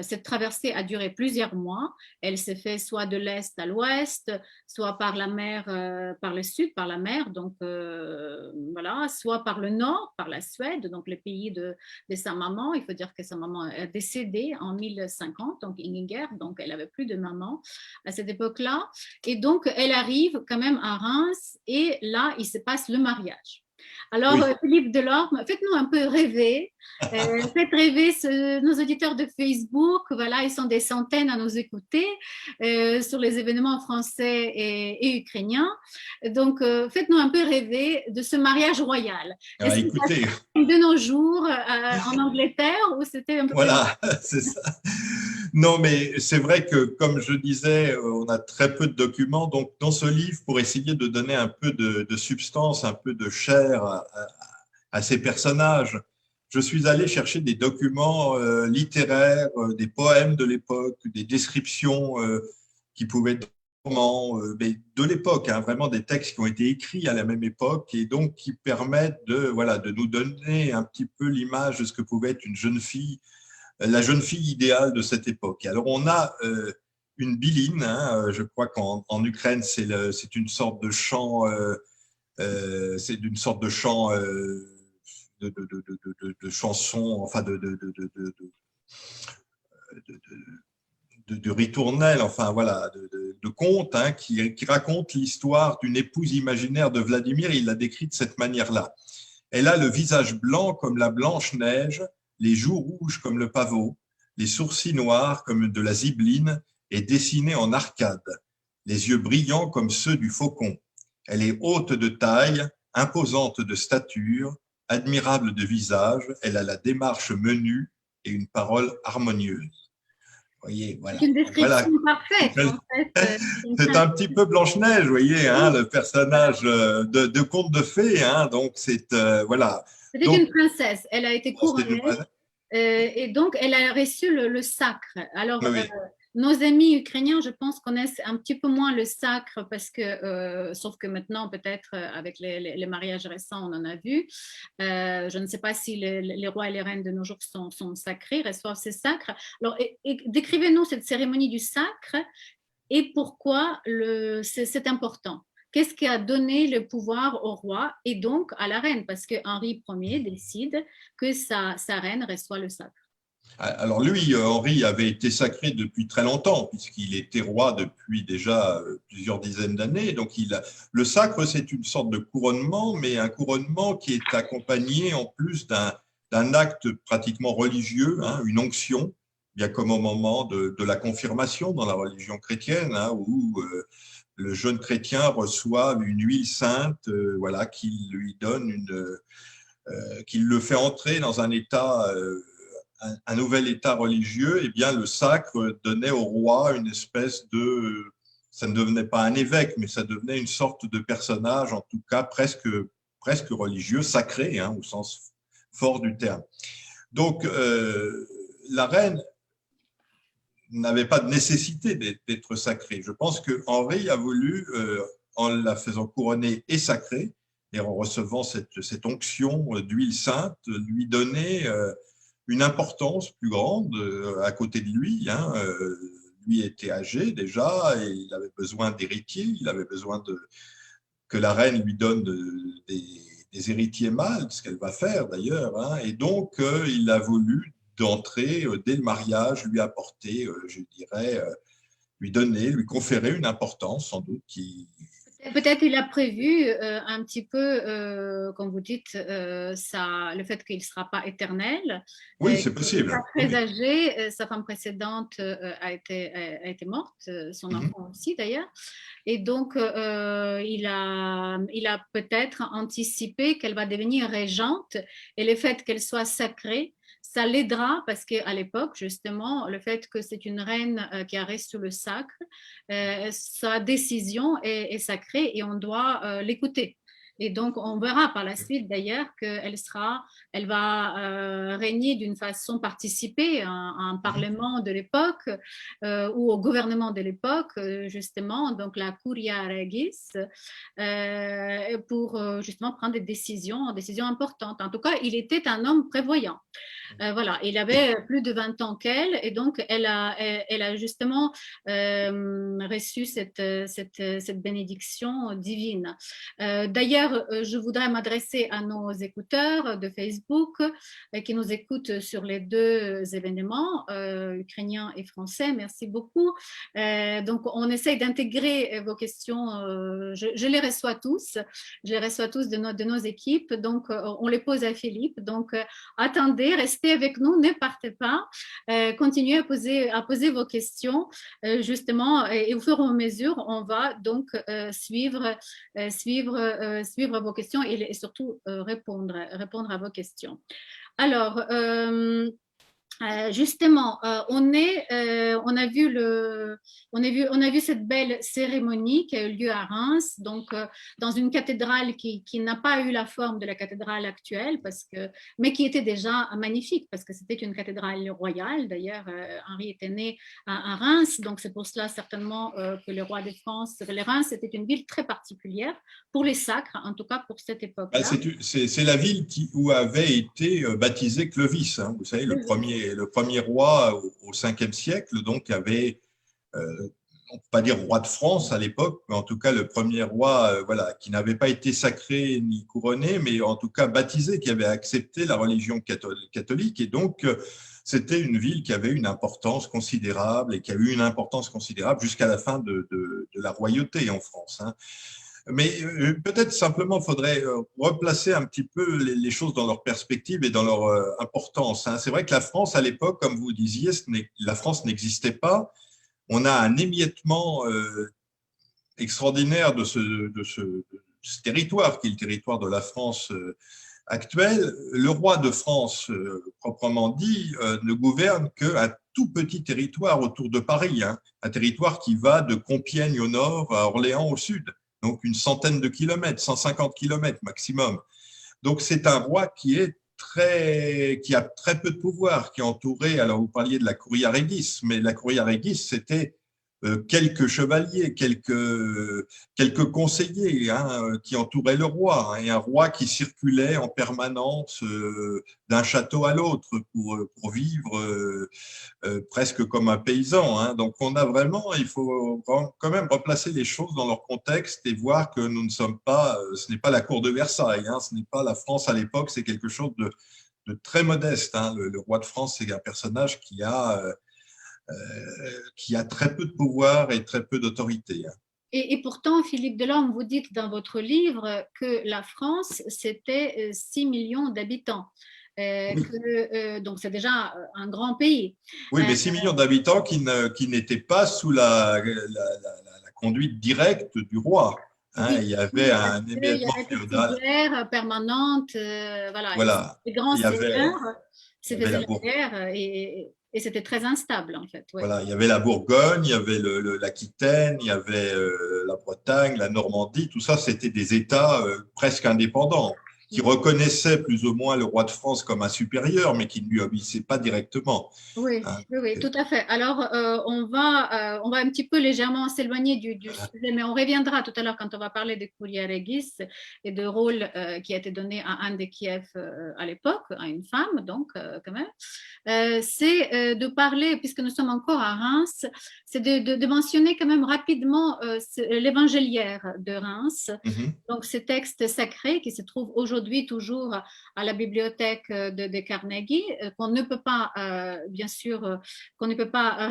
Cette traversée a duré plusieurs mois. Elle s'est faite soit de l'est à l'ouest, soit par la mer, par le sud, par la mer, donc voilà, soit par le nord, par la Suède, donc le pays de sa maman. Il faut dire que sa maman est décédée en 1050, donc Ingigerd, donc elle avait plus de maman à cette époque-là. Et donc, elle arrive quand même à Reims et là, il se passe le mariage. Alors, oui. Philippe Delorme, faites-nous un peu rêver. Faites rêver nos auditeurs de Facebook. Voilà, ils sont des centaines à nous écouter sur les événements français et ukrainiens. Donc, faites-nous un peu rêver de ce mariage royal. Ah, écoutez, de nos jours en Angleterre ou c'était un peu voilà, c'est ça. Non, mais c'est vrai que, comme je disais, on a très peu de documents. Donc, dans ce livre, pour essayer de donner un peu de substance, un peu de chair à ces personnages, je suis allé chercher des documents littéraires, des poèmes de l'époque, des descriptions qui pouvaient être mais de l'époque, hein, vraiment des textes qui ont été écrits à la même époque et donc qui permettent de nous donner un petit peu l'image de ce que pouvait être une jeune fille, la jeune fille idéale de cette époque. Alors, on a une biline, hein, je crois qu'en Ukraine, c'est une sorte de chant, c'est d'une sorte de chant de chanson, enfin de ritournelle, enfin voilà, de conte, hein, qui raconte l'histoire d'une épouse imaginaire de Vladimir. Il l'a décrit de cette manière-là. Elle a le visage blanc comme la blanche neige, les joues rouges comme le pavot, les sourcils noirs comme de la zibeline et dessinés en arcade, les yeux brillants comme ceux du faucon. Elle est haute de taille, imposante de stature, admirable de visage, elle a la démarche menue et une parole harmonieuse. Voyez, voilà. C'est une description parfaite. En fait. C'est un petit peu Blanche-Neige, vous voyez, hein, le personnage de conte de fées. Hein, donc, c'est voilà. C'était une princesse. Elle a été couronnée. Et donc, elle a reçu le sacre. Alors, oui. nos amis ukrainiens, je pense, connaissent un petit peu moins le sacre parce que, sauf que maintenant, peut-être avec les mariages récents, on en a vu. Je ne sais pas si les rois et les reines de nos jours sont sacrés, reçoivent ces sacres. Alors, décrivez-nous cette cérémonie du sacre et pourquoi c'est important. Qu'est-ce qui a donné le pouvoir au roi et donc à la reine? Parce que Henri Ier décide que sa reine reçoit le sacre. Alors lui, Henri avait été sacré depuis très longtemps, puisqu'il était roi depuis déjà plusieurs dizaines d'années. Donc le sacre, c'est une sorte de couronnement, mais un couronnement qui est accompagné en plus d'un acte pratiquement religieux, hein, une onction, bien comme au moment de la confirmation dans la religion chrétienne, hein, où le jeune chrétien reçoit une huile sainte, voilà, qui lui donne qui le fait entrer dans un état un nouvel état religieux. Eh bien, le sacre donnait au roi une espèce de, ça ne devenait pas un évêque, mais ça devenait une sorte de personnage, en tout cas presque religieux, sacré, hein, au sens fort du terme. Donc, la reine n'avait pas de nécessité d'être sacrée. Je pense que Henri a voulu, en la faisant couronner et sacrée, et en recevant cette onction d'huile sainte, lui donner une importance plus grande à côté de lui. Hein. Lui était âgé déjà et il avait besoin d'héritiers, il avait besoin que la reine lui donne des héritiers mâles, ce qu'elle va faire d'ailleurs. Hein. Et donc, il a voulu d'entrer dès le mariage, lui apporter, je dirais, lui donner, lui conférer une importance sans doute qui… Peut-être il a prévu un petit peu, comme vous dites, le fait qu'il ne sera pas éternel. Oui, c'est possible. Il est très âgé, sa femme précédente a été morte, son enfant aussi d'ailleurs. Et donc, il a peut-être anticipé qu'elle va devenir régente et le fait qu'elle soit sacrée, ça l'aidera parce qu'à l'époque, justement, le fait que c'est une reine qui a reçu le sacre, sa décision est sacrée et on doit l'écouter. Et donc, on verra par la suite d'ailleurs elle va régner d'une façon participée à un parlement de l'époque ou au gouvernement de l'époque, justement, donc la Curia Regis, pour justement prendre des décisions importantes. En tout cas, il était un homme prévoyant. Voilà, il avait plus de 20 ans qu'elle et donc elle a justement reçu cette bénédiction divine. D'ailleurs, je voudrais m'adresser à nos écouteurs de Facebook qui nous écoutent sur les deux événements, ukrainiens et français. Merci beaucoup. Donc, on essaye d'intégrer vos questions. Je les reçois tous. Je les reçois tous de nos équipes. Donc, on les pose à Philippe. Donc, attendez, restez avec nous, ne partez pas. Continuez à poser vos questions, justement, et au fur et à mesure, on va donc suivre vos questions et surtout répondre à vos questions. Alors, justement, on a vu cette belle cérémonie qui a eu lieu à Reims, donc dans une cathédrale qui n'a pas eu la forme de la cathédrale actuelle, mais qui était déjà magnifique parce que c'était une cathédrale royale. D'ailleurs, Henri était né à Reims, donc c'est pour cela certainement que le roi de France, Reims, c'était une ville très particulière pour les sacres, en tout cas pour cette époque-là. C'est la ville où avait été baptisé Clovis, hein, vous savez, le premier roi au 5e siècle, donc avait, on ne peut pas dire roi de France à l'époque, mais en tout cas le premier roi voilà, qui n'avait pas été sacré ni couronné, mais en tout cas baptisé, qui avait accepté la religion catholique. Et donc, c'était une ville qui avait une importance considérable et qui a eu une importance considérable jusqu'à la fin de la royauté en France. Hein. Mais peut-être simplement faudrait replacer un petit peu les choses dans leur perspective et dans leur importance. Hein. C'est vrai que la France, à l'époque, comme vous disiez, la France n'existait pas. On a un émiettement extraordinaire de ce territoire, qui est le territoire de la France actuelle. Le roi de France, proprement dit, ne gouverne qu'un tout petit territoire autour de Paris, hein, un territoire qui va de Compiègne au nord à Orléans au sud. Donc une centaine de kilomètres, 150 kilomètres maximum. Donc c'est un roi qui est qui a très peu de pouvoir, qui est entouré, alors vous parliez de la Curia Regis, mais la Curia Regis, c'était quelques chevaliers, quelques conseillers qui entouraient le roi, et un roi qui circulait en permanence d'un château à l'autre pour vivre presque comme un paysan. Donc on a vraiment, il faut quand même replacer les choses dans leur contexte et voir que nous ne sommes pas, ce n'est pas la cour de Versailles, ce n'est pas la France à l'époque, c'est quelque chose de très modeste. Le roi de France, c'est un personnage qui a très peu de pouvoir et très peu d'autorité. Et pourtant, Philippe Delorme, vous dites dans votre livre que la France, c'était 6 millions d'habitants. Oui. Donc, c'est déjà un grand pays. Oui, mais 6 millions d'habitants qui n'étaient pas sous la conduite directe du roi. Il y avait un émiettement féodal. Des guerres permanentes. Voilà. Les grands seigneurs se faisaient la Bourgogne. guerre et c'était très instable, en fait. Ouais. Voilà, il y avait la Bourgogne, il y avait l'Aquitaine, il y avait la Bretagne, la Normandie. Tout ça, c'était des États presque indépendants qui reconnaissaient plus ou moins le roi de France comme un supérieur, mais qui ne lui obéissaient pas directement. Oui, oui, tout à fait. Alors, on va un petit peu légèrement s'éloigner du sujet, mais on reviendra tout à l'heure quand on va parler de Curia Regis et de rôle qui a été donné à Anne de Kiev à l'époque, à une femme, donc, quand même. C'est de parler, puisque nous sommes encore à Reims, c'est de mentionner quand même rapidement l'évangéliaire de Reims. Donc, ce texte sacré qui se trouve aujourd'hui toujours à la bibliothèque de Carnegie, qu'on ne peut pas, bien sûr, qu'on ne peut pas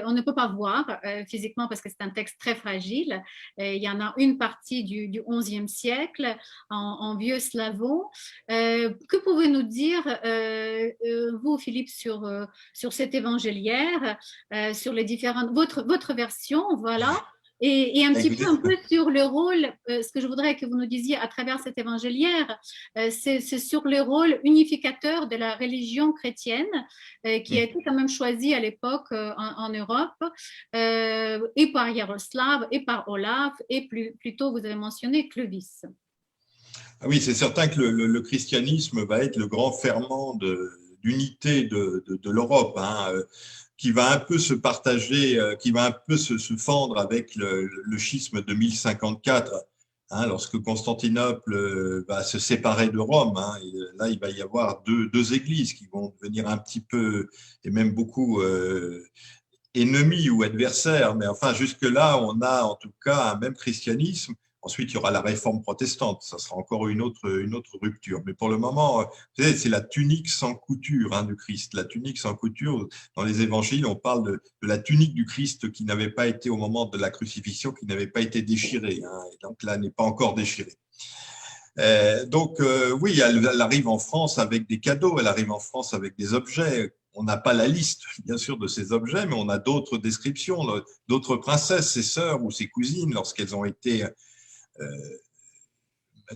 on ne peut pas voir physiquement parce que c'est un texte très fragile. Il y en a une partie du XIe siècle en vieux slavon. Que pouvez-vous nous dire, vous, Philippe, sur cet évangéliaire, sur les différentes, votre version, voilà. Et un petit peu sur le rôle, ce que je voudrais que vous nous disiez à travers cet évangéliaire, c'est sur le rôle unificateur de la religion chrétienne qui a été quand même choisi à l'époque en Europe, et par Yaroslav, et par Olaf, et plus tôt, vous avez mentionné Clovis. Oui, c'est certain que le christianisme va être le grand ferment d'unité de l'Europe, qui va un peu se partager, qui va un peu se fendre avec le schisme de 1054, lorsque Constantinople va se séparer de Rome. Et là, il va y avoir deux églises qui vont devenir un petit peu, et même beaucoup, ennemis ou adversaires. Mais enfin, jusque-là, on a en tout cas un même christianisme. Ensuite, il y aura la réforme protestante. Ça sera encore une autre rupture. Mais pour le moment, c'est la tunique sans couture du Christ. La tunique sans couture, dans les évangiles, on parle de la tunique du Christ qui n'avait pas été, au moment de la crucifixion, qui n'avait pas été déchirée. Et donc là, n'est pas encore déchirée. Oui, elle arrive en France avec des cadeaux, elle arrive en France avec des objets. On n'a pas la liste, bien sûr, de ces objets, mais on a d'autres descriptions, d'autres princesses, ses sœurs ou ses cousines, lorsqu'elles ont été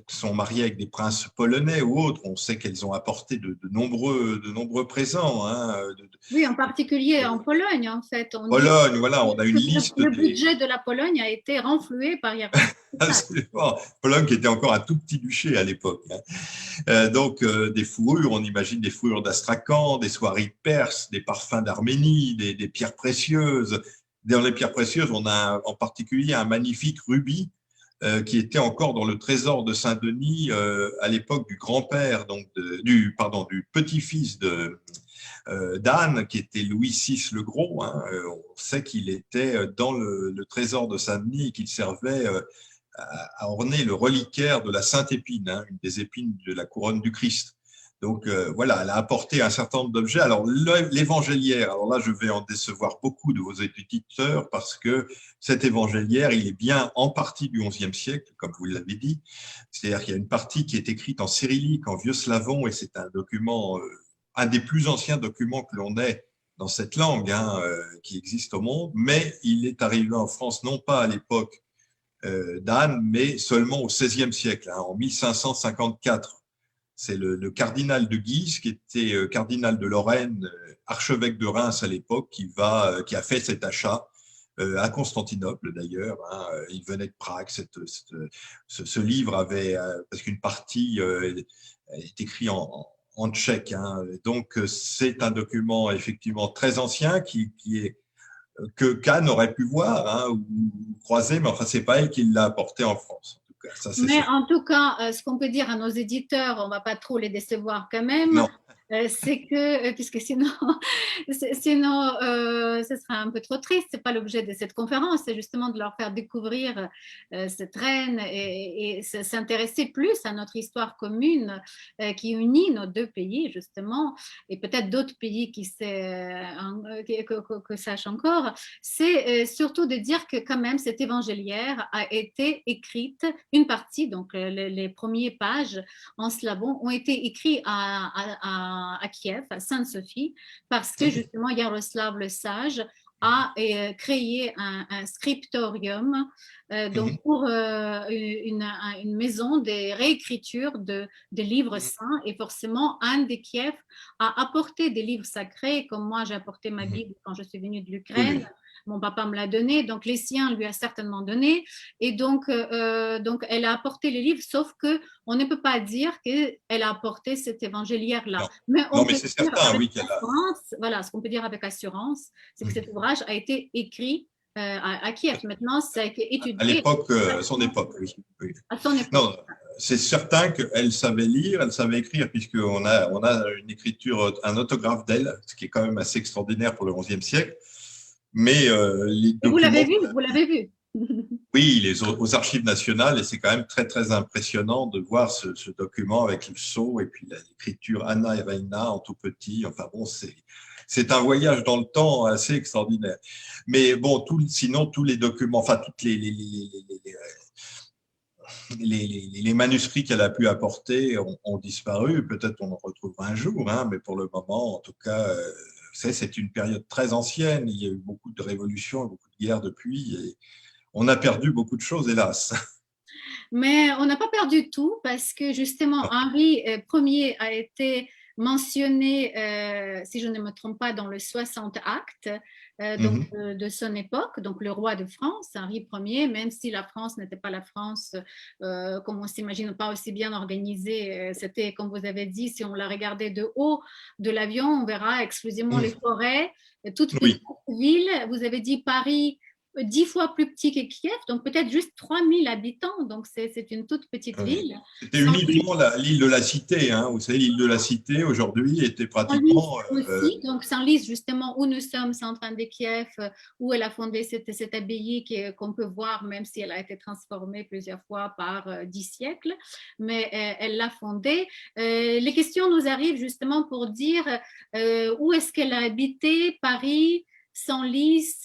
sont mariées avec des princes polonais ou autres, on sait qu'elles ont apporté de nombreux présents. Oui, en particulier en Pologne, en fait. Pologne, voilà, on a une liste. Le budget de la Pologne a été renfloué par Yaroslav. Absolument. Pologne qui était encore un tout petit duché à l'époque. Donc, des fourrures, on imagine des fourrures d'Astrakhan, des soieries perses, des parfums d'Arménie, des pierres précieuses. Dans les pierres précieuses, on a en particulier un magnifique rubis qui était encore dans le trésor de Saint-Denis à l'époque du grand-père, donc du petit-fils d'Anne, qui était Louis VI le Gros. On sait qu'il était dans le trésor de Saint-Denis et qu'il servait à orner le reliquaire de la Sainte Épine, une des épines de la couronne du Christ. Donc voilà, elle a apporté un certain nombre d'objets. Alors l'évangéliaire, alors là je vais en décevoir beaucoup de vos éditeurs parce que cet évangéliaire, il est bien en partie du XIe siècle, comme vous l'avez dit. C'est-à-dire qu'il y a une partie qui est écrite en cyrillique, en vieux slavon, et c'est un document, un des plus anciens documents que l'on ait dans cette langue qui existe au monde, mais il est arrivé en France non pas à l'époque d'Anne, mais seulement au XVIe siècle, en 1554. C'est le cardinal de Guise, qui était cardinal de Lorraine, archevêque de Reims à l'époque, qui a fait cet achat à Constantinople d'ailleurs. Il venait de Prague. Ce livre avait, parce qu'une partie est écrite en en tchèque. Hein. Donc, c'est un document effectivement très ancien que Cannes aurait pu voir hein, ou croiser, mais enfin, c'est pas elle qui l'a apporté en France. En tout cas, ça, c'est Mais certain. en tout cas, ce qu'on peut dire à nos éditeurs, on ne va pas trop les décevoir quand même, Non. c'est que, puisque sinon, sinon ce sera un peu trop triste, ce n'est pas l'objet de cette conférence, c'est justement de leur faire découvrir cette reine et s'intéresser plus à notre histoire commune qui unit nos deux pays, justement, et peut-être d'autres pays que sachent encore. C'est surtout de dire que quand même cette évangéliaire a été écrite, une partie, donc les premières pages en slavon ont été écrites à Kiev, à Sainte-Sophie, parce que justement Yaroslav le Sage a créé un scriptorium donc pour une maison de réécriture de livres saints, et forcément Anne de Kiev a apporté des livres sacrés, comme moi j'ai apporté ma Bible quand je suis venue de l'Ukraine. Oui. Mon papa me l'a donné, donc les siens lui a certainement donné, et donc elle a apporté les livres, sauf que on ne peut pas dire qu'elle a apporté cet évangéliaire-là. Non, Mais on non mais peut c'est dire certain, avec oui, qu'elle a. assurance, voilà, ce qu'on peut dire avec assurance, c'est que cet ouvrage a été écrit à Kiev. Maintenant, ça a été À étudié l'époque, à son époque, oui. Oui. à son époque. Non, c'est certain qu'elle savait lire, elle savait écrire, on a une écriture, un autographe d'elle, ce qui est quand même assez extraordinaire pour le XIe siècle. Mais les Et vous l'avez documents, vu, vous l'avez vu. oui, aux archives nationales, et c'est quand même très, très impressionnant de voir ce document avec le sceau et puis l'écriture Anna et Reina en tout petit. Enfin bon, c'est un voyage dans le temps assez extraordinaire. Mais bon, sinon, tous les documents, enfin, toutes les manuscrits qu'elle a pu apporter ont disparu. Peut-être on en retrouvera un jour, hein, mais pour le moment, en tout cas, c'est une période très ancienne. Il y a eu beaucoup de révolutions, beaucoup de guerres depuis, et on a perdu beaucoup de choses, hélas. Mais on n'a pas perdu tout, parce que justement Henri Ier a été mentionné, si je ne me trompe pas, dans le 60 actes donc, de son époque, donc le roi de France, Henri Ier, même si la France n'était pas la France comme on s'imagine, pas aussi bien organisée. C'était, comme vous avez dit, si on la regardait de haut de l'avion, on verra exclusivement les forêts, toute petite Oui. ville. Vous avez dit Paris, 10 fois plus petit que Kiev, donc peut-être juste 3000 habitants, donc c'est une toute petite ville. C'était uniquement l'île de la Cité, hein. Vous savez, l'île de la Cité aujourd'hui était pratiquement… aussi, donc Senlis, justement, où nous sommes, c'est en train de Kiev, où elle a fondé cette abbaye qu'on peut voir, même si elle a été transformée plusieurs fois par 10 siècles, mais elle l'a fondée. Les questions nous arrivent justement pour dire où est-ce qu'elle a habité, Paris, Senlis,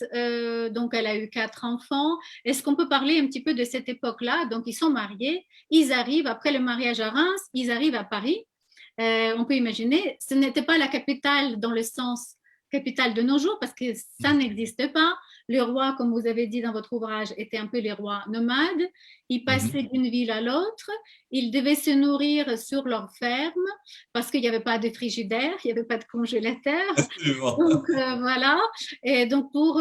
donc elle a eu 4 enfants. Est-ce qu'on peut parler un petit peu de cette époque-là? Donc ils sont mariés, ils arrivent, après le mariage à Reims, ils arrivent à Paris. On peut imaginer, ce n'était pas la capitale dans le sens capitale de nos jours, parce que ça n'existe pas. Les rois, comme vous avez dit dans votre ouvrage, étaient un peu les rois nomades. Ils passaient d'une ville à l'autre. Ils devaient se nourrir sur leur ferme, parce qu'il n'y avait pas de frigidaire, il n'y avait pas de congélateur. Donc voilà. Et donc pour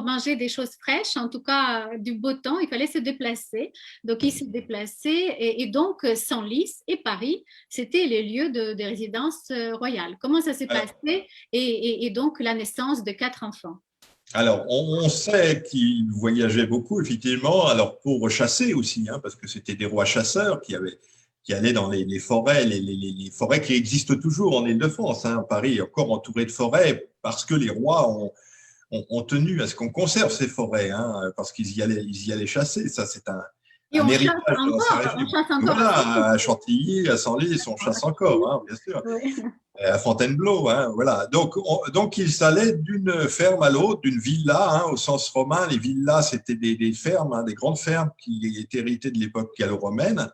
manger des choses fraîches, en tout cas du beau temps, il fallait se déplacer. Donc ils se déplaçaient, et donc Senlis et Paris, c'était les lieux de résidence royale. Comment ça s'est passé, et donc la naissance de 4 enfants? Alors, on sait qu'ils voyageaient beaucoup, effectivement, alors pour chasser aussi, hein, parce que c'était des rois chasseurs qui allaient dans les forêts, les forêts qui existent toujours en Île-de-France. Hein. Paris est encore entouré de forêts parce que les rois ont tenu à ce qu'on conserve ces forêts, hein, parce qu'ils y allaient chasser. Ça, c'est un héritage de l'ancien régime. On chasse encore. Voilà, à Chantilly, à Senlis, on chasse encore, hein, bien sûr. Oui. À Fontainebleau, hein, voilà. Donc ils allaient d'une ferme à l'autre, d'une villa, hein, au sens romain. Les villas, c'était des fermes, hein, des grandes fermes qui étaient héritées de l'époque gallo-romaine.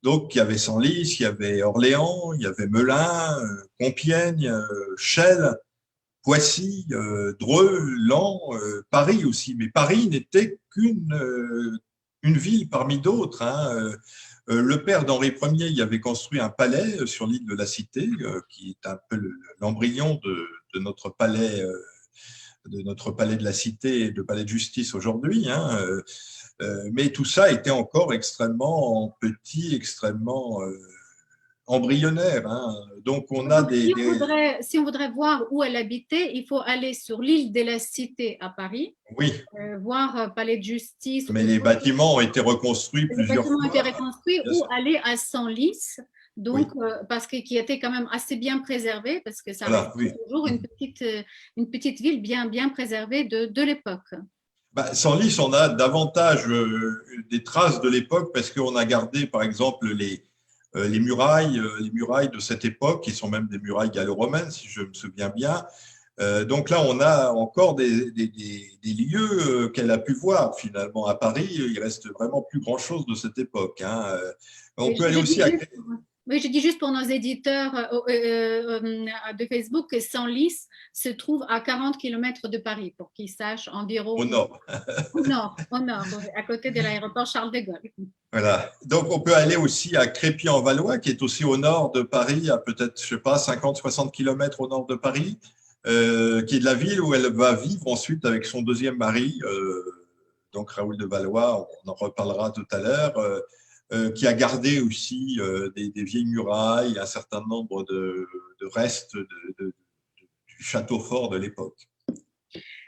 Donc il y avait Senlis, il y avait Orléans, il y avait Melun, Compiègne, Chelles, Poissy, Dreux, Laon, Paris aussi. Mais Paris n'était une ville parmi d'autres, hein. Le père d'Henri Ier y avait construit un palais sur l'île de la Cité, qui est un peu l'embryon de notre palais, de la Cité et de palais de justice aujourd'hui. Hein. Mais tout ça était encore extrêmement petit, extrêmement embryonnaire, hein. Donc, on a Donc, si on voudrait voir où elle habitait, il faut aller sur l'île de la Cité à Paris, Oui, voir Palais de Justice, mais ou les bâtiments ont été reconstruits les plusieurs bâtiments ont été fois. reconstruits, Bien ou sûr. aller à Senlis, Oui, donc parce que qui était quand même assez bien préservé, parce que ça reste voilà, oui. toujours une petite ville bien préservée de l'époque. Bah, Senlis, on a davantage des traces de l'époque parce qu'on a gardé, par exemple, les murailles de cette époque, qui sont même des murailles gallo-romaines, si je me souviens bien. Donc là, on a encore des lieux qu'elle a pu voir finalement à Paris. Il reste vraiment plus grand-chose de cette époque, hein. On Et peut aller je dis aussi à... juste, oui, je dis juste pour nos éditeurs de Facebook que Senlis se trouve à 40 km de Paris, pour qu'ils sachent au environ nord. au nord, oui, à côté de l'aéroport Charles de Gaulle. Voilà. Donc, on peut aller aussi à Crépy-en-Valois, qui est aussi au nord de Paris, à peut-être, je sais pas, 50-60 kilomètres au nord de Paris, qui est de la ville où elle va vivre ensuite avec son deuxième mari, donc Raoul de Valois, on en reparlera tout à l'heure, qui a gardé aussi des vieilles murailles, un certain nombre de restes du château fort de l'époque.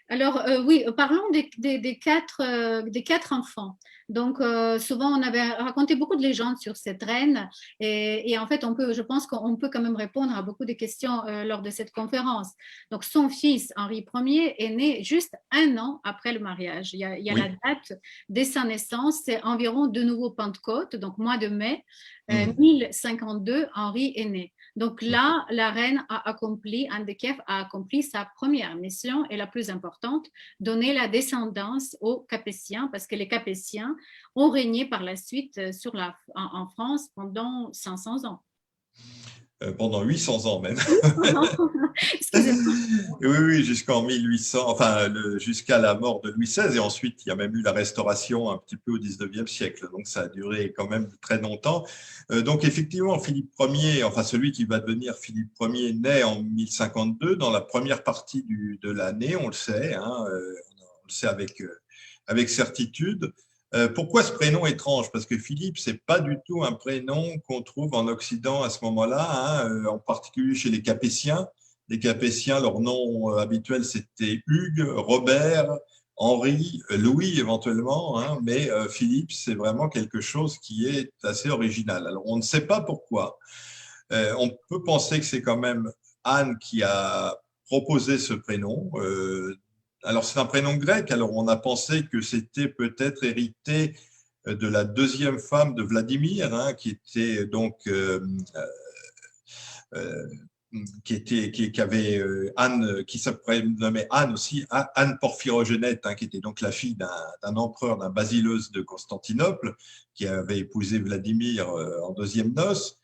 Alors oui, parlons des quatre enfants. Donc souvent on avait raconté beaucoup de légendes sur cette reine et en fait je pense qu'on peut quand même répondre à beaucoup de questions lors de cette conférence. Donc son fils Henri Ier est né juste un an après le mariage. Il y a Oui. la date de sa naissance, c'est environ de nouveau Pentecôte, donc mois de mai 1052, Henri est né. Donc là, la reine Anne de Kiev a accompli sa première mission et la plus importante, donner la descendance aux Capétiens, parce que les Capétiens ont régné par la suite en France pendant 500 ans. Pendant 800 ans même. Excusez-moi. Oui, jusqu'en 1800, enfin jusqu'à la mort de Louis XVI, et ensuite il y a même eu la restauration un petit peu au 19e siècle, donc ça a duré quand même très longtemps. Donc effectivement, Philippe Ier, enfin celui qui va devenir Philippe Ier, naît en 1052, dans la première partie de l'année, on le sait, hein, on le sait avec certitude. Pourquoi ce prénom étrange? Parce que Philippe, c'est pas du tout un prénom qu'on trouve en Occident à ce moment-là, hein, en particulier chez les Capétiens. Les Capétiens, leur nom habituel, c'était Hugues, Robert, Henri, Louis éventuellement, hein, mais Philippe, c'est vraiment quelque chose qui est assez original. Alors, on ne sait pas pourquoi. On peut penser que c'est quand même Anne qui a proposé ce prénom. Alors, c'est un prénom grec, alors on a pensé que c'était peut-être hérité de la deuxième femme de Vladimir, hein, qui était donc qui avait Anne, qui s'appelait nommait Anne aussi, Anne Porphyrogénète, hein, qui était donc la fille d'un empereur, d'un basileus de Constantinople, qui avait épousé Vladimir en deuxième noces,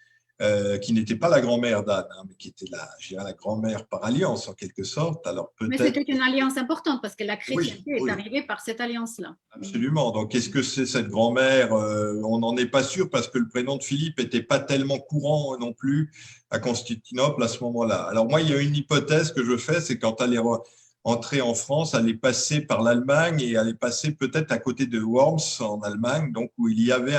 qui n'était pas la grand-mère d'Anne, hein, mais qui était je dirais, la grand-mère par alliance en quelque sorte. Alors Mais peut-être. c'était une alliance importante parce que la chrétienté Oui, est oui. arrivée par cette alliance-là. Absolument. Donc, est-ce que c'est cette grand-mère? On n'en est pas sûr parce que le prénom de Philippe n'était pas tellement courant non plus à Constantinople à ce moment-là. Alors, moi, il y a une hypothèse que je fais, c'est quand elle est entrée en France, elle est passée par l'Allemagne et elle est passée peut-être à côté de Worms en Allemagne, donc où il y avait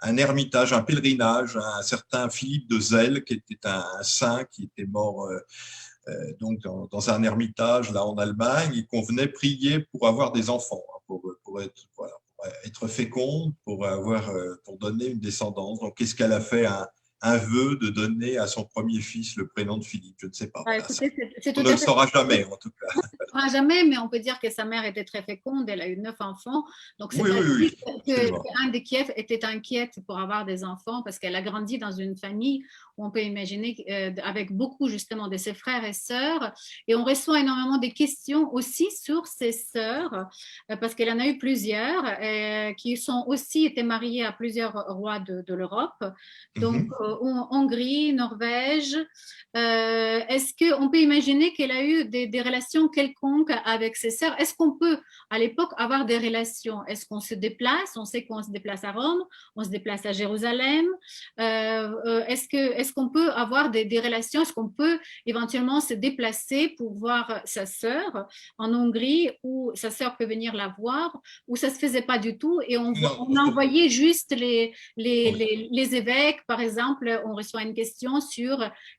un ermitage, un pèlerinage, un certain Philippe de Zell, qui était un saint qui était mort donc dans un ermitage là en Allemagne, et qu'on venait prier pour avoir des enfants, hein, pour être, voilà, pour être féconde, pour donner une descendance. Donc, qu'est-ce qu'elle a fait un vœu de donner à son premier fils le prénom de Philippe? Je ne sais pas. Bah, Voilà, écoutez, c'est on tout ne à le fait saura possible. jamais, en tout cas. On ne saura jamais, mais on peut dire que sa mère était très féconde. Elle a eu 9 enfants. Donc, c'est Oui, pas oui, dit oui, absolument. qu'Anne de Kiev était inquiète pour avoir des enfants parce qu'elle a grandi dans une famille où on peut imaginer avec beaucoup justement de ses frères et sœurs. Et on reçoit énormément de questions aussi sur ses sœurs parce qu'elle en a eu plusieurs qui sont aussi été mariées à plusieurs rois de l'Europe. Donc, Hongrie, Norvège. Est-ce qu'on peut imaginer qu'elle a eu des relations quelconques avec ses sœurs? Est-ce qu'on peut, à l'époque, avoir des relations? Est-ce qu'on se déplace? On sait qu'on se déplace à Rome, on se déplace à Jérusalem. Est-ce qu'on peut avoir des relations? Est-ce qu'on peut éventuellement se déplacer pour voir sa sœur en Hongrie ou sa sœur peut venir la voir ou ça ne se faisait pas du tout et on Non, envoyait juste les évêques, par exemple, exemple, on reçoit une question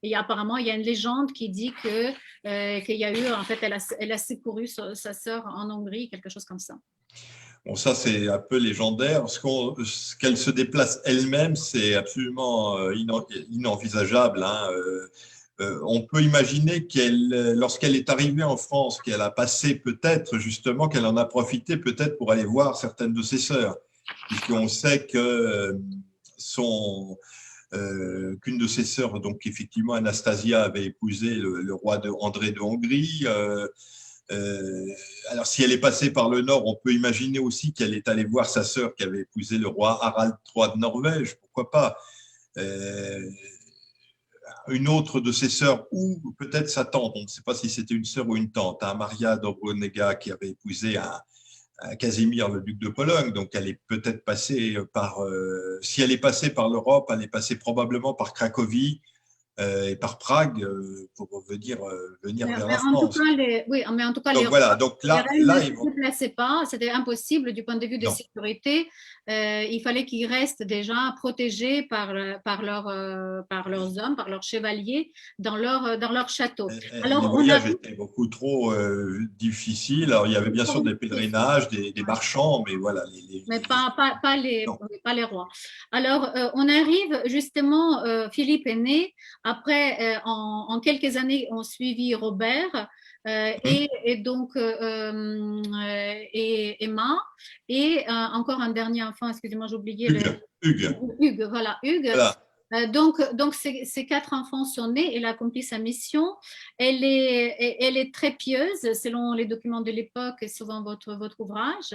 et apparemment, il y a une légende qui dit qu'il y a eu, en fait, elle a secouru sa sœur en Hongrie, quelque chose comme ça. Bon, ça, c'est un peu légendaire. Ce qu'elle se déplace elle-même, c'est absolument inenvisageable, hein. On peut imaginer lorsqu'elle est arrivée en France, qu'elle a passé peut-être, justement, qu'elle en a profité peut-être pour aller voir certaines de ses sœurs, puisqu'on sait que qu'une de ses sœurs, donc effectivement Anastasia, avait épousé le roi André de Hongrie. Alors, si elle est passée par le nord, on peut imaginer aussi qu'elle est allée voir sa sœur qui avait épousé le roi Harald III de Norvège, pourquoi pas. Une autre de ses sœurs, ou peut-être sa tante, on ne sait pas si c'était une sœur ou une tante, hein, Maria Dobronnega, qui avait épousé un Casimir, le duc de Pologne. Donc, elle est peut-être passée si elle est passée par l'Europe, elle est passée probablement par Cracovie et par Prague pour venir vers la En tout France. cas, oui, mais en tout cas, Donc voilà, donc les là, reines là ne ils se vont. déplaçaient pas, c'était impossible du point de vue de Non. sécurité. Il fallait qu'ils restent déjà protégés par leurs hommes, par leurs chevaliers dans leur château. Les Alors, on a voyages étaient beaucoup trop difficiles. Alors, il y avait bien sûr des pèlerinages, des marchands, mais voilà. mais pas Non. les rois. Alors, on arrive justement, Philippe est né. Après, en quelques années, on suivit Robert et donc et Emma et encore un dernier enfant. Excusez-moi, j'ai oublié Hugues. Hugues. Voilà, Hugues. Voilà. Donc ces 4 enfants sont nés, elle a accompli sa mission. Elle est très pieuse, selon les documents de l'époque et souvent votre ouvrage.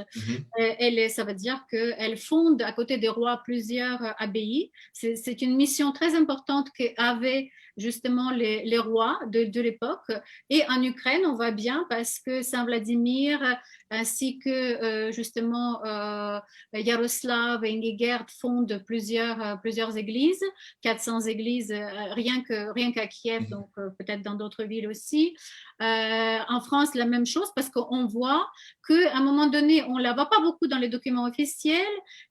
Ça veut dire qu'elle fonde à côté des rois plusieurs abbayes. C'est une mission très importante qu'avaient justement les rois de l'époque. Et en Ukraine, on voit bien parce que Saint Vladimir ainsi que justement Yaroslav et Ingigerd fondent plusieurs églises, 400 églises rien qu'à Kiev, donc peut-être dans d'autres villes aussi. En France, la même chose parce qu'on voit qu'à un moment donné, on ne la voit pas beaucoup dans les documents officiels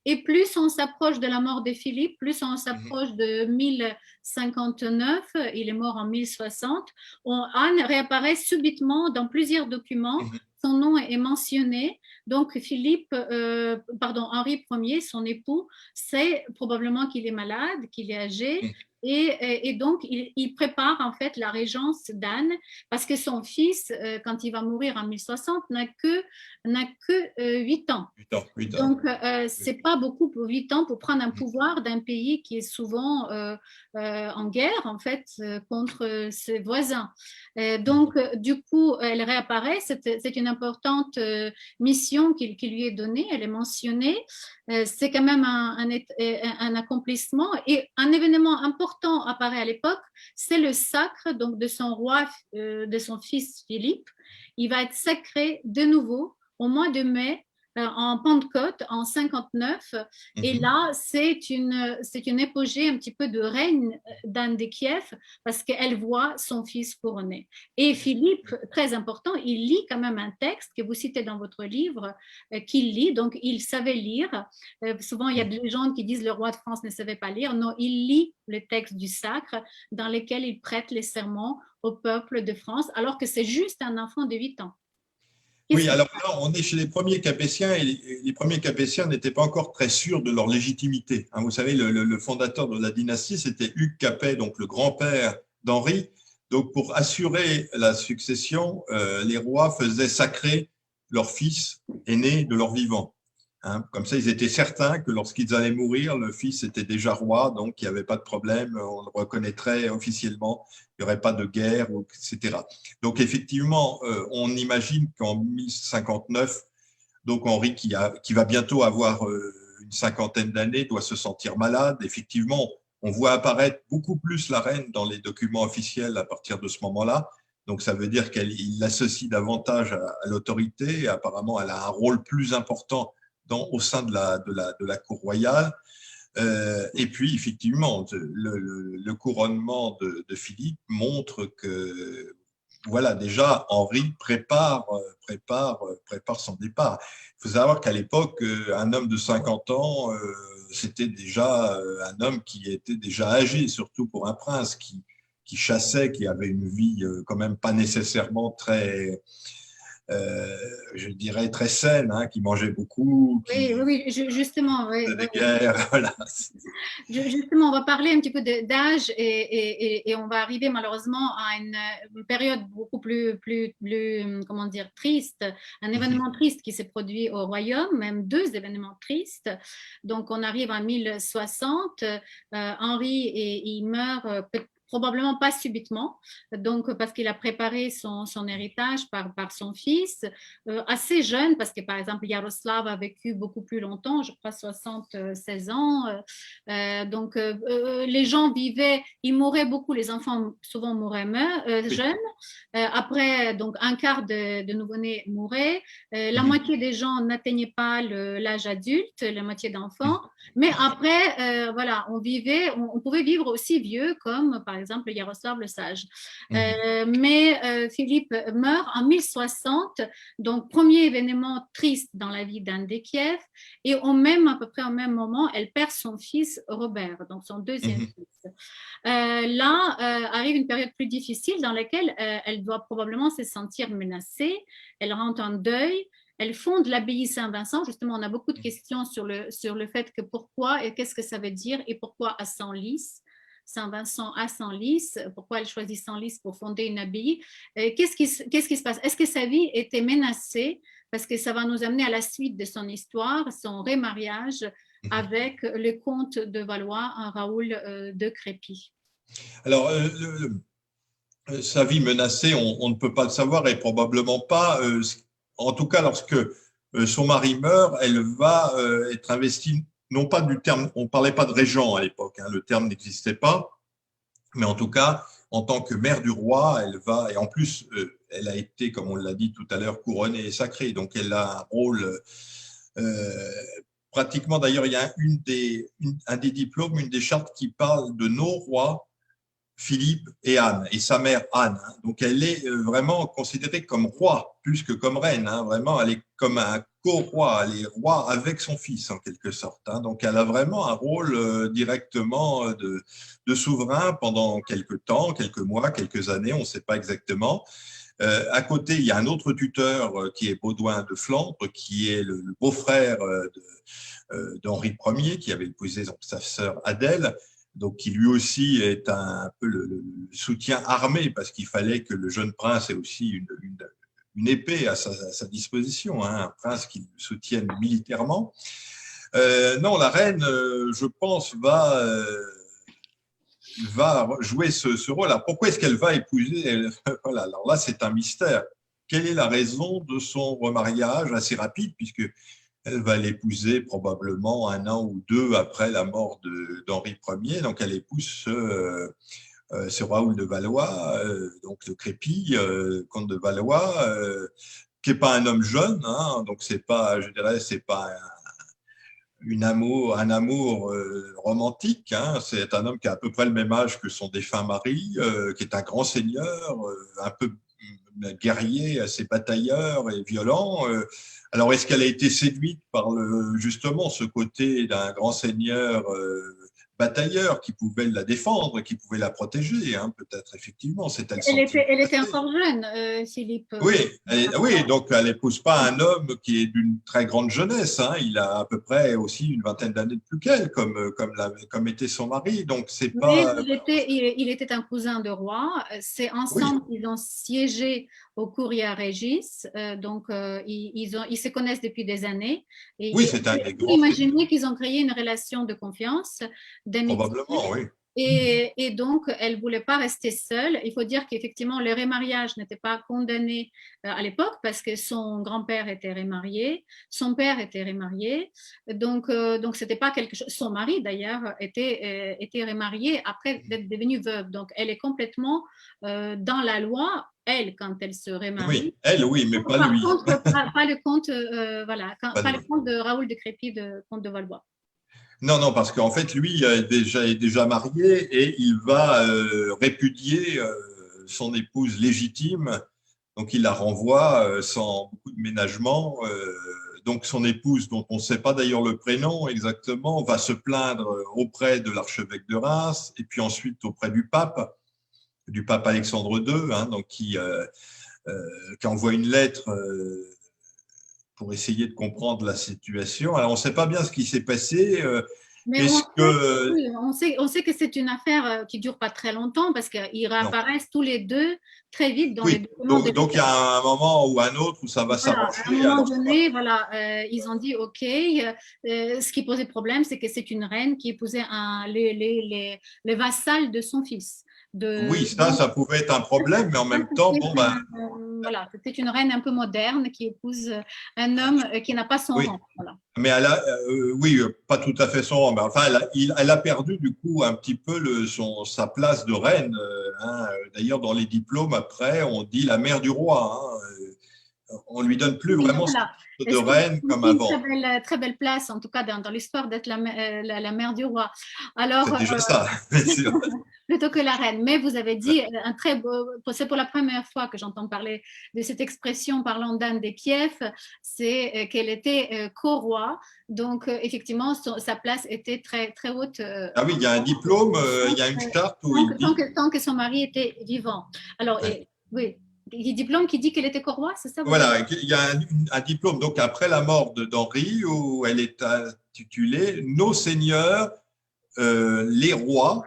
et plus on s'approche de la mort de Philippe, plus on s'approche de 1059, il est mort en 1060, Anne réapparaît subitement dans plusieurs documents. Son nom est mentionné. Donc, Henri Ier, son époux, sait probablement qu'il est malade, qu'il est âgé. Et donc, il prépare en fait la régence d'Anne parce que son fils, quand il va mourir en 1060, n'a que 8 ans. 8 ans. Donc, c'est pas beaucoup pour 8 ans pour prendre un pouvoir d'un pays qui est souvent en guerre, en fait, contre ses voisins. Donc, du coup, elle réapparaît. C'est une importante mission qui lui est donnée. Elle est mentionnée. C'est quand même un accomplissement. Et un événement important apparaît à l'époque, c'est le sacre donc, de son roi, de son fils Philippe. Il va être sacré de nouveau au mois de mai en Pentecôte en 59. Et là, c'est une épogée un petit peu de reine d'Anne de Kiev parce qu'elle voit son fils couronné. Et Philippe, très important, il lit quand même un texte que vous citez dans votre livre, qu'il lit, donc il savait lire. Souvent, il y a des légendes qui disent le roi de France ne savait pas lire. Non, il lit le texte du sacre dans lequel il prête les sermons au peuple de France, alors que c'est juste un enfant de 8 ans. Oui, alors là, on est chez les premiers Capétiens et les premiers Capétiens n'étaient pas encore très sûrs de leur légitimité. Vous savez, le fondateur de la dynastie, c'était Hugues Capet, donc le grand-père d'Henri. Donc, pour assurer la succession, les rois faisaient sacrer leur fils aîné de leur vivant. Comme ça, ils étaient certains que lorsqu'ils allaient mourir, le fils était déjà roi, donc il n'y avait pas de problème, on le reconnaîtrait officiellement, il n'y aurait pas de guerre, etc. Donc effectivement, on imagine qu'en 1059, donc Henri, qui va bientôt avoir une cinquantaine d'années, doit se sentir malade. Effectivement, on voit apparaître beaucoup plus la reine dans les documents officiels à partir de ce moment-là. Donc ça veut dire qu'il l'associe davantage à l'autorité, et apparemment elle a un rôle plus important au sein de la cour royale. Et puis, effectivement, le couronnement de Philippe montre que, voilà, déjà, Henri prépare prépare son départ. Il faut savoir qu'à l'époque, un homme de 50 ans, c'était déjà un homme qui était déjà âgé, surtout pour un prince qui chassait, qui avait une vie quand même pas nécessairement très, je dirais, très saine, hein, qui mangeait beaucoup, Oui, oui, qui oui, justement, oui, faisait oui, des guerres. Voilà. Justement, on va parler un petit peu d'âge et on va arriver malheureusement à une période beaucoup plus, comment dire, triste, un événement triste qui s'est produit au Royaume, même deux événements tristes. Donc, on arrive en 1060, Henri il meurt probablement pas subitement, donc parce qu'il a préparé son héritage par son fils, assez jeune, parce que par exemple Yaroslav a vécu beaucoup plus longtemps, je crois 76 ans. Donc, les gens vivaient, ils mouraient beaucoup, les enfants souvent mouraient jeunes. Après, donc, un quart de nouveau-nés mouraient. La moitié des gens n'atteignaient pas l'âge adulte, la moitié d'enfants. Mais après, voilà, on pouvait vivre aussi vieux, comme par exemple Yaroslav le Sage. Mais Philippe meurt en 1060, donc premier événement triste dans la vie d'Anne de Kiev. Et à peu près au même moment, elle perd son fils Robert, donc son deuxième fils. Là arrive une période plus difficile dans laquelle elle doit probablement se sentir menacée. Elle rentre en deuil. Elle fonde l'abbaye Saint-Vincent. Justement, on a beaucoup de questions sur le fait que pourquoi et qu'est-ce que ça veut dire et pourquoi à Senlis. Saint-Vincent à Senlis, pourquoi elle choisit Senlis pour fonder une abbaye. Qu'est-ce qui se passe? Est-ce que sa vie était menacée? Parce que ça va nous amener à la suite de son histoire, son remariage avec le comte de Valois, un Raoul de Crépy. Alors, sa vie menacée, on ne peut pas le savoir et probablement pas. En tout cas, lorsque son mari meurt, elle va être investie, non pas du terme, on ne parlait pas de régent à l'époque, hein, le terme n'existait pas, mais en tout cas, en tant que mère du roi, elle va, et en plus, elle a été, comme on l'a dit tout à l'heure, couronnée et sacrée, donc elle a un rôle pratiquement, d'ailleurs, il y a un des diplômes, une des chartes qui parle de nos rois, Philippe et Anne, et sa mère Anne. Donc elle est vraiment considérée comme roi, plus que comme reine. Hein. Vraiment, elle est comme un co-roi, elle est roi avec son fils en quelque sorte. Hein. Donc elle a vraiment un rôle directement de souverain pendant quelques temps, quelques mois, quelques années, on ne sait pas exactement. À côté, il y a un autre tuteur qui est Baudouin de Flandre, qui est le beau-frère d'Henri Ier, qui avait épousé sa sœur Adèle, donc qui lui aussi est un peu le soutien armé, parce qu'il fallait que le jeune prince ait aussi une épée à sa disposition, hein, un prince qui le soutienne militairement. Non, la reine, je pense, va jouer ce rôle. Alors, pourquoi est-ce qu'elle va épouser voilà, alors là, c'est un mystère. Quelle est la raison de son remariage assez rapide, puisque elle va l'épouser probablement un an ou deux après la mort d'Henri Ier. Donc, elle épouse ce Raoul de Valois, donc de Crépy, comte de Valois, qui n'est pas un homme jeune. Hein, donc, c'est pas, je dirais, c'est pas un amour romantique. Hein, c'est un homme qui a à peu près le même âge que son défunt mari, qui est un grand seigneur, un peu guerrier, assez batailleur et violent. Alors, est-ce qu'elle a été séduite par justement ce côté d'un grand seigneur batailleur qui pouvait la défendre, qui pouvait la protéger, hein, peut-être effectivement, c'est elle était encore jeune, Philippe. Oui, donc elle n'épouse pas un homme qui est d'une très grande jeunesse. Hein, il a à peu près aussi une vingtaine d'années de plus qu'elle, comme était son mari. Donc c'est pas. Il était un cousin de roi. C'est ensemble qu'ils ont siégé au Curia Regis. Donc ils se connaissent depuis des années. Et oui, c'est un des grands. Imaginez qu'ils ont créé une relation de confiance, d'amitié. Probablement, oui. Et donc, elle ne voulait pas rester seule. Il faut dire qu'effectivement, le remariage n'était pas condamné à l'époque parce que son grand-père était remarié, son père était remarié. Donc c'était pas quelque chose. Son mari, d'ailleurs, était remarié après d'être devenue veuve. Donc, elle est complètement dans la loi. Elle, quand elle se remarie. Oui, elle, oui, mais pas lui. Contre, pas le comte, voilà, pas le comte de Raoul de Crépy, de comte de Valois. Non, parce qu'en fait, lui est déjà marié et il va répudier son épouse légitime Donc, il la renvoie sans beaucoup de ménagement. Donc, son épouse, dont on ne sait pas d'ailleurs le prénom exactement, va se plaindre auprès de l'archevêque de Reims et puis ensuite auprès du pape Alexandre II, hein, donc qui envoie une lettre pour essayer de comprendre la situation. Alors, on ne sait pas bien ce qui s'est passé. Mais Est-ce que… oui, on sait que c'est une affaire qui dure pas très longtemps parce qu'ils Non. réapparaissent tous les deux très vite dans les Oui, documents de donc il y a un moment ou un autre où ça va voilà, à un s'arranger. moment Alors, donné, voilà, ils ont dit OK. Ce qui posait problème, c'est que c'est une reine qui épousait les vassals de son fils. oui, Donc, ça pouvait être un problème, mais en même temps, c'était bon, ben, voilà, c'était une reine un peu moderne qui épouse un homme qui n'a pas son oui, rang. Voilà. mais elle a, oui, pas tout à fait son rang, mais enfin, elle a perdu du coup un petit peu sa place de reine. Hein. D'ailleurs, dans les diplômes, après, on dit la mère du roi. Hein. On lui donne plus Oui, vraiment ce voilà. titre de Et reine c'est comme une avant. très belle place, en tout cas dans l'histoire d'être la mère du roi. Alors, C'est déjà ça, bien sûr. plutôt que la reine. Mais vous avez dit un très beau, c'est pour la première fois que j'entends parler de cette expression parlant d'Anne de Kiev, c'est qu'elle était co-roi. Donc, effectivement, sa place était très, très haute. Ah oui, il y a un diplôme, il y a une charte où il dit. Tant que son mari était vivant. Alors, oui, il y a diplôme qui dit qu'elle était co-roi, c'est ça, vous avez Voilà, il y a un diplôme, donc après la mort d'Henri, où elle est intitulée Nos seigneurs, les rois,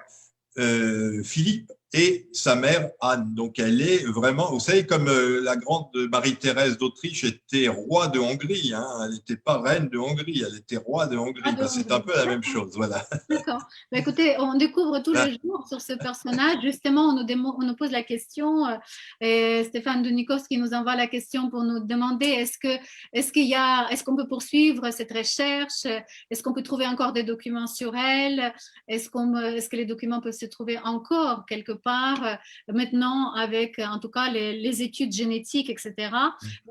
Philippe et sa mère Anne. Donc elle est vraiment, vous savez, comme la grande Marie-Thérèse d'Autriche était roi de Hongrie, hein, elle n'était pas reine de Hongrie, elle était roi de pas Hongrie. de Ben, c'est un peu la même chose, voilà. D'accord. Bah, écoutez, on découvre tous les jours sur ce personnage. Justement, on nous pose la question. Et Stéphane Denikos qui nous envoie la question pour nous demander est-ce qu'on peut poursuivre cette recherche? Est-ce qu'on peut trouver encore des documents sur elle? Est-ce que les documents peuvent se trouver encore quelque part maintenant avec, en tout cas, les études génétiques, etc.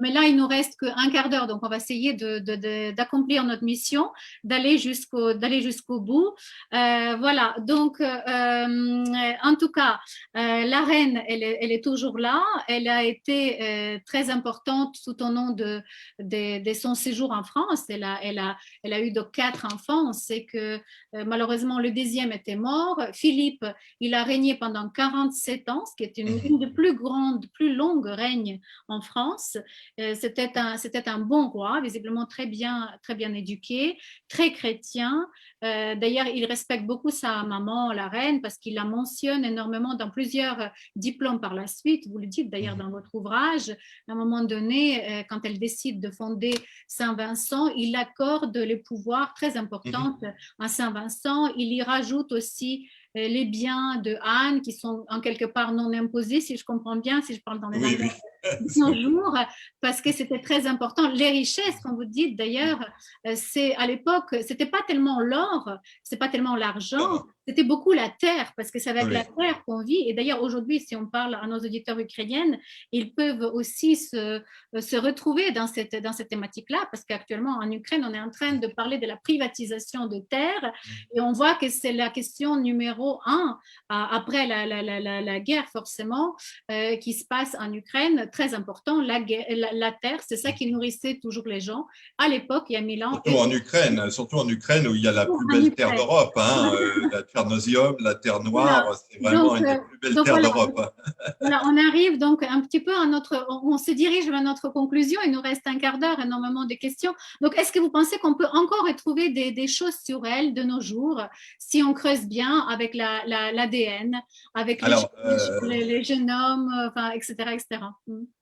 Mais là, il nous reste qu'un quart d'heure, donc on va essayer d'accomplir notre mission, d'aller jusqu'au bout. Voilà, donc en tout cas, la reine, elle est toujours là. Elle a été très importante tout au long de son séjour en France. Elle a eu donc 4 enfants. On sait que malheureusement, le deuxième était mort. Philippe, il a régné pendant 47 ans, ce qui est une des plus grandes, plus longues règnes en France. C'était un bon roi, visiblement très bien éduqué, très chrétien. D'ailleurs, il respecte beaucoup sa maman, la reine, parce qu'il la mentionne énormément dans plusieurs diplômes par la suite. Vous le dites d'ailleurs dans votre ouvrage. À un moment donné, quand elle décide de fonder Saint-Vincent, il accorde les pouvoirs très importants à Saint-Vincent. Il y rajoute aussi les biens de Anne qui sont en quelque part non imposés, si je comprends bien, si je parle dans les Oui, langues oui. de nos jours, parce que c'était très important. Les richesses, comme vous dites d'ailleurs, c'est à l'époque, c'était pas tellement l'or, c'est pas tellement l'argent, c'était beaucoup la terre, parce que c'est avec la Oui. terre qu'on vit. Et d'ailleurs, aujourd'hui, si on parle à nos auditeurs ukrainiens, ils peuvent aussi se retrouver dans cette thématique-là, parce qu'actuellement, en Ukraine, on est en train de parler de la privatisation de terre, et on voit que c'est la question numéro un, après la guerre, forcément, qui se passe en Ukraine, très important. La terre, c'est ça qui nourrissait toujours les gens. À l'époque, il y a 1000 ans. Surtout en Ukraine où il y a la plus En belle terre Ukraine. d'Europe, hein, la Tchernosium, la terre Voilà. noire, c'est vraiment une des plus belles terres Voilà. d'Europe. Hein. Voilà, on arrive donc un petit peu on se dirige vers notre conclusion. Il nous reste un quart d'heure, énormément de questions. Donc, est-ce que vous pensez qu'on peut encore retrouver des choses sur elle de nos jours si on creuse bien avec l'ADN, avec Alors, les génomes, enfin, etc., etc.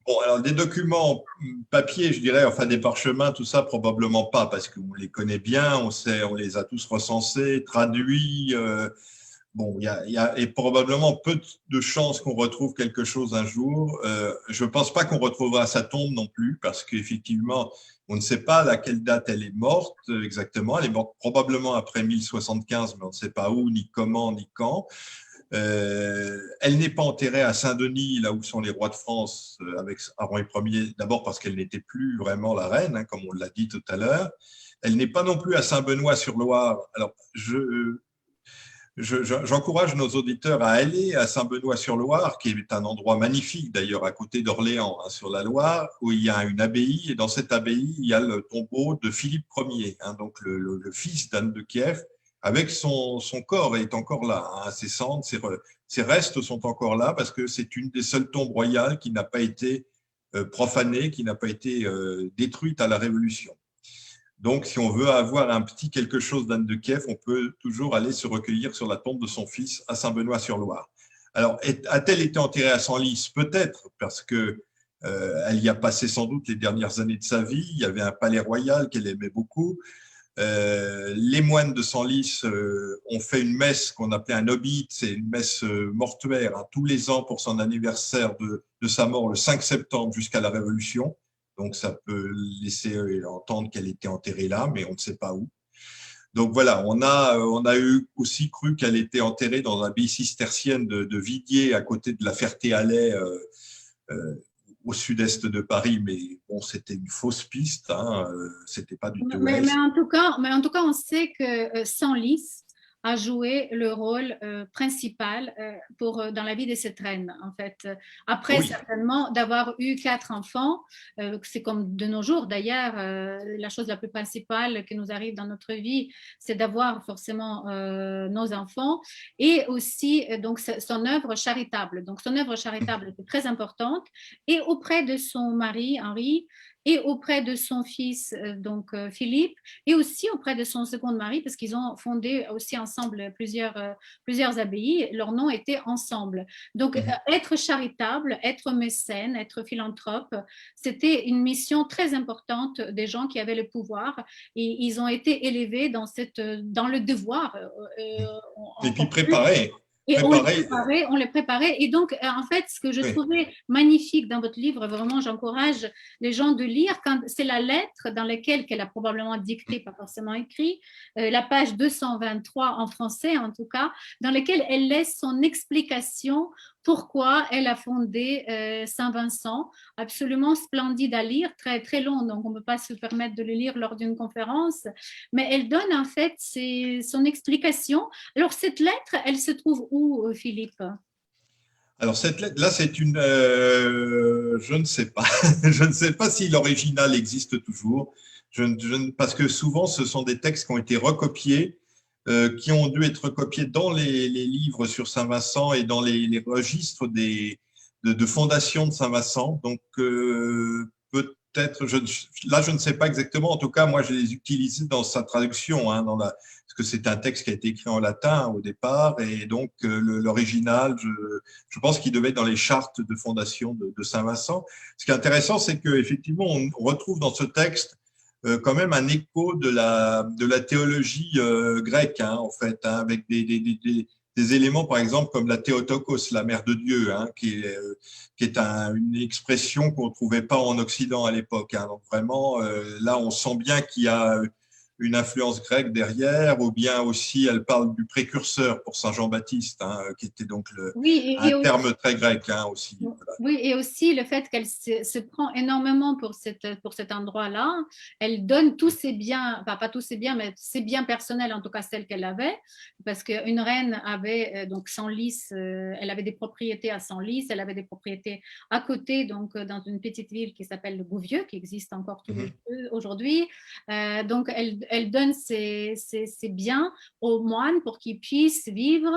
bon, alors des documents papier, je dirais, enfin des parchemins, tout ça, probablement pas, parce qu'on les connaît bien, on sait, on les a tous recensés, traduits. Bon, il y a et probablement peu de chances qu'on retrouve quelque chose un jour. Je ne pense pas qu'on retrouvera sa tombe non plus, parce qu'effectivement, on ne sait pas à quelle date elle est morte exactement. Elle est morte probablement après 1075, mais on ne sait pas où, ni comment, ni quand. Elle n'est pas enterrée à Saint-Denis, là où sont les rois de France, avec Henri Ier, d'abord parce qu'elle n'était plus vraiment la reine, hein, comme on l'a dit tout à l'heure. Elle n'est pas non plus à Saint-Benoît-sur-Loire. Alors, J'encourage nos auditeurs à aller à Saint-Benoît-sur-Loire, qui est un endroit magnifique d'ailleurs à côté d'Orléans, hein, sur la Loire, où il y a une abbaye, et dans cette abbaye, il y a le tombeau de Philippe Ier, hein, donc le fils d'Anne de Kiev, avec son corps est encore là, hein, ses cendres, ses restes sont encore là, parce que c'est une des seules tombes royales qui n'a pas été profanée, qui n'a pas été détruite à la Révolution. Donc, si on veut avoir un petit quelque chose d'Anne de Kiev, on peut toujours aller se recueillir sur la tombe de son fils à Saint-Benoît-sur-Loire. Alors, a-t-elle été enterrée à Senlis? Peut-être, parce que elle y a passé sans doute les dernières années de sa vie. Il y avait un palais royal qu'elle aimait beaucoup. Les moines de Senlis ont fait une messe qu'on appelait un obit, c'est une messe mortuaire, hein, tous les ans pour son anniversaire de sa mort, le 5 septembre jusqu'à la Révolution. Donc, ça peut laisser entendre qu'elle était enterrée là, mais on ne sait pas où. Donc, voilà, on a eu aussi cru qu'elle était enterrée dans l'abbaye cistercienne de Vidier, à côté de la Ferté-Alais, au sud-est de Paris, mais bon, c'était une fausse piste, hein, c'était pas du tout. Mais en tout cas, on sait que Senlis a joué le rôle principal dans la vie de cette reine, en fait. Après, Oui. certainement, d'avoir eu 4 enfants, c'est comme de nos jours, d'ailleurs, la chose la plus principale qui nous arrive dans notre vie, c'est d'avoir forcément nos enfants, et aussi donc son œuvre charitable. Donc, son œuvre charitable était très importante, et auprès de son mari, Henri, et auprès de son fils, donc Philippe, et aussi auprès de son second mari, parce qu'ils ont fondé aussi ensemble plusieurs abbayes. Leur nom était ensemble. Donc, être charitable, être mécène, être philanthrope, c'était une mission très importante des gens qui avaient le pouvoir, et ils ont été élevés dans le devoir. Et puis préparés. Et on les préparait. Et donc, en fait, ce que je trouvais magnifique dans votre livre, vraiment, j'encourage les gens de lire, c'est la lettre dans laquelle, qu'elle a probablement dictée, pas forcément écrit, la page 223 en français, en tout cas, dans laquelle elle laisse son explication pourquoi elle a fondé Saint-Vincent, absolument splendide à lire, très, très long, donc on ne peut pas se permettre de le lire lors d'une conférence, mais elle donne en fait son explication. Alors cette lettre, elle se trouve où, Philippe? Alors cette lettre-là, c'est une, je ne sais pas, je ne sais pas si l'original existe toujours, parce que souvent ce sont des textes qui ont été recopiés, qui ont dû être recopiés dans les livres sur Saint-Vincent et dans les registres de fondation de Saint-Vincent. Donc peut-être, là je ne sais pas exactement. En tout cas, moi je les utilisais dans sa traduction, hein, parce que c'est un texte qui a été écrit en latin au départ, et donc l'original, je pense qu'il devait être dans les chartes de fondation de Saint-Vincent. Ce qui est intéressant, c'est qu'effectivement, on retrouve dans ce texte quand même un écho de la théologie grecque, hein, en fait, hein, avec des éléments, par exemple, comme la Théotokos, la mère de Dieu, hein, qui est une expression qu'on ne trouvait pas en Occident à l'époque. Hein. Donc vraiment, là, on sent bien qu'il y a une influence grecque derrière, ou bien aussi, elle parle du précurseur pour Saint Jean-Baptiste, hein, qui était donc un terme très grec, hein, aussi. Voilà. Oui, et aussi le fait qu'elle se prend énormément pour cet endroit-là. Elle donne tous ses biens, enfin pas tous ses biens, mais ses biens personnels, en tout cas celles qu'elle avait, parce qu'une reine avait donc Senlis, elle avait des propriétés à Senlis, elle avait des propriétés à côté, donc dans une petite ville qui s'appelle le Gouvieux, qui existe encore aujourd'hui. Donc elle donne ses biens aux moines pour qu'ils puissent vivre.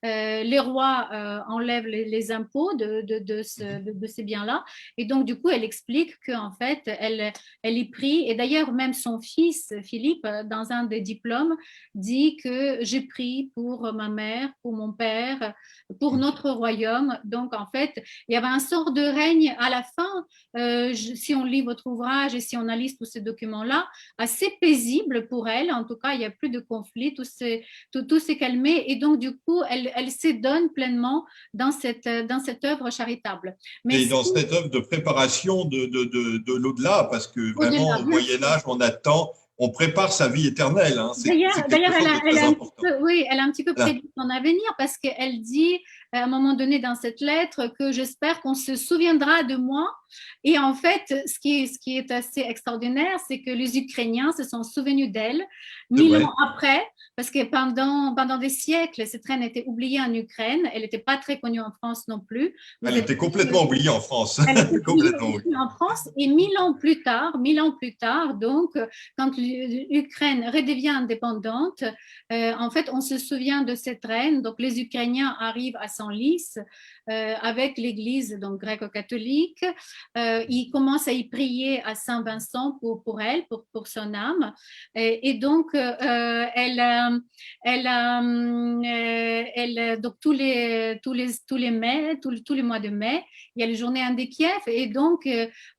Les rois enlèvent les impôts de ces biens-là. Et donc, du coup, elle explique qu'en fait, elle est pris. Et d'ailleurs, même son fils, Philippe, dans un des diplômes, dit que j'ai pris pour ma mère, pour mon père, pour notre royaume. Donc, en fait, il y avait un sort de règne à la fin, si on lit votre ouvrage et si on analyse tous ces documents-là, assez paisible pour elle. En tout cas, il n'y a plus de conflit, tout s'est calmé. Et donc, du coup, elle s'édonne pleinement dans cette œuvre charitable. Mais et dans cette œuvre de préparation de l'au-delà, parce que vraiment, au Moyen-Âge, on prépare sa vie éternelle. Hein. D'ailleurs, elle a un petit peu prédit son avenir, parce qu'elle dit à un moment donné dans cette lettre que j'espère qu'on se souviendra de moi. Et en fait, ce qui est assez extraordinaire, c'est que les Ukrainiens se sont souvenus d'elle C'est 1000 ans vrai. après, parce que pendant des siècles, cette reine était oubliée en Ukraine. Elle n'était pas très connue en France non plus. Vous Elle avez était complètement oubliée en France. Elle était Complètement oubliée. oubliée en France et 1000 ans plus tard, donc quand l'Ukraine redevient indépendante, en fait, on se souvient de cette reine. Donc, les Ukrainiens arrivent à Senlis avec l'Église donc gréco-catholique. Ils commencent à y prier à Saint Vincent pour elle, pour son âme. Et donc, donc tous les mai, tous les mois de mai, il y a les journées Inde de Kiev et donc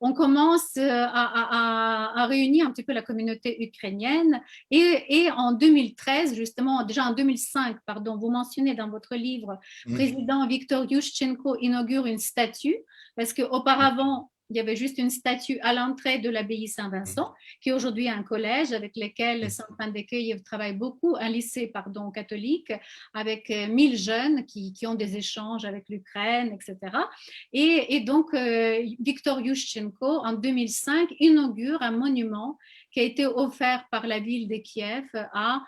on commence à réunir un petit peu la communauté ukrainienne et en 2013, justement, déjà en 2005, pardon, vous mentionnez dans votre livre, président Viktor Yushchenko inaugure une statue parce qu'auparavant, il y avait juste une statue à l'entrée de l'abbaye Saint-Vincent, qui aujourd'hui est un collège avec lequel Centre de Kiev travaille beaucoup, un lycée pardon, catholique, avec 1000 jeunes qui ont des échanges avec l'Ukraine, etc. Et donc, Viktor Yushchenko, en 2005, inaugure un monument qui a été offert par la ville de Kiev à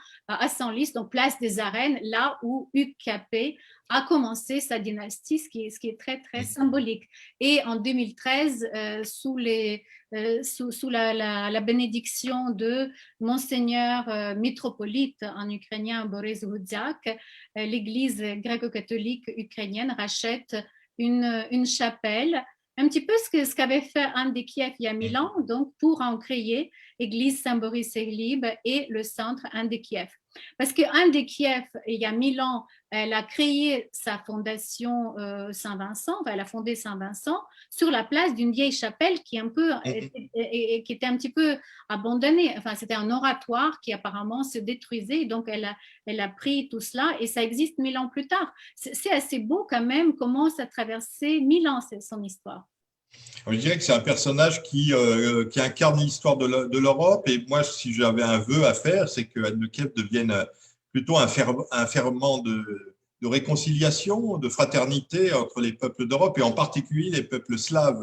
Senlis, donc place des Arènes, là où UKP a commencé sa dynastie, ce qui est très, très symbolique. Et en 2013, sous la bénédiction de Monseigneur métropolite en ukrainien Boris Rudziak, l'Église gréco-catholique ukrainienne rachète une chapelle, un petit peu ce qu'avait fait Anne de Kiev il y a 1000 ans, donc pour en créer Église Saint-Boris-et-Libre et le centre Anne de Kiev. Parce que Anne de Kiev, il y a 1000 ans, elle a créé sa fondation Saint-Vincent, elle a fondé Saint-Vincent sur la place d'une vieille chapelle qui était un petit peu abandonnée. Enfin, c'était un oratoire qui apparemment se détruisait, donc elle a pris tout cela et ça existe 1000 ans plus tard. C'est assez beau quand même comment ça a traversé 1000 ans, son histoire. Je dirais que c'est un personnage qui incarne l'histoire de l'Europe. Et moi, si j'avais un vœu à faire, c'est que Anne de Kiev devienne plutôt un ferment de réconciliation, de fraternité entre les peuples d'Europe et en particulier les peuples slaves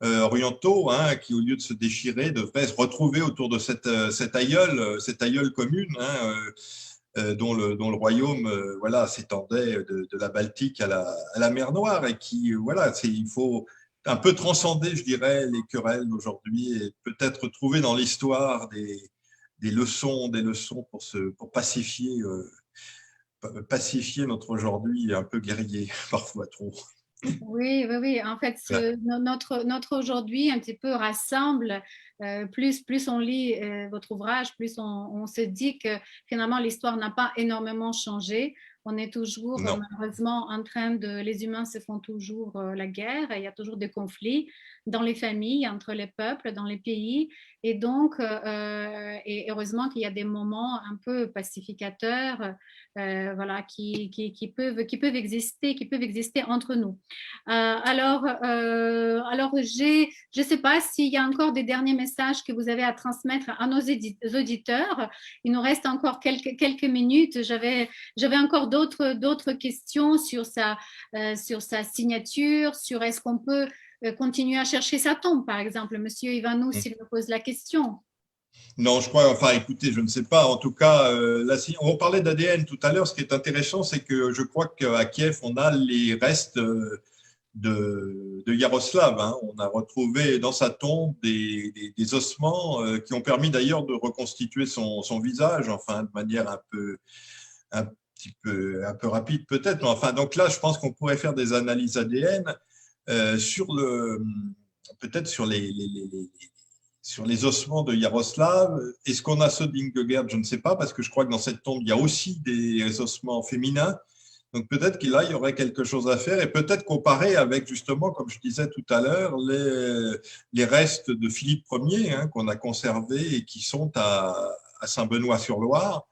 orientaux, hein, qui, au lieu de se déchirer, devraient se retrouver autour de cette aïeule commune, hein, dont le royaume voilà, s'étendait de la Baltique à la mer Noire et qui, voilà, il faut un peu transcender, je dirais, les querelles d'aujourd'hui et peut-être trouver dans l'histoire des leçons pour pacifier notre aujourd'hui un peu guerrier, parfois trop. Oui, oui, oui. En fait, notre aujourd'hui un petit peu rassemble. Plus on lit votre ouvrage, plus on se dit que finalement l'histoire n'a pas énormément changé. On est toujours malheureusement en train les humains se font toujours la guerre. Il y a toujours des conflits dans les familles, entre les peuples, dans les pays. Et donc, et heureusement qu'il y a des moments un peu pacificateurs, voilà, qui peuvent exister entre nous. Alors, je ne sais pas s'il y a encore des derniers messages que vous avez à transmettre à nos auditeurs. Il nous reste encore quelques minutes. J'avais encore d'autres questions sur sa signature, sur est-ce qu'on peut continuer à chercher sa tombe, par exemple. Monsieur Ivanov, s'il me pose la question. Non, je crois, enfin écoutez, je ne sais pas. En tout cas, on parlait d'ADN tout à l'heure. Ce qui est intéressant, c'est que je crois qu'à Kiev, on a les restes de Yaroslav. Hein. On a retrouvé dans sa tombe des ossements qui ont permis d'ailleurs de reconstituer son visage, enfin de manière un peu rapide peut-être. Enfin, donc là, je pense qu'on pourrait faire des analyses ADN peut-être sur les ossements de Yaroslav. Est-ce qu'on a ceux d'Ingegerd? Je ne sais pas, parce que je crois que dans cette tombe, il y a aussi des ossements féminins. Donc peut-être qu'il y aurait quelque chose à faire et peut-être comparer avec justement, comme je disais tout à l'heure, les restes de Philippe Ier hein, qu'on a conservés et qui sont à Saint-Benoît-sur-Loire.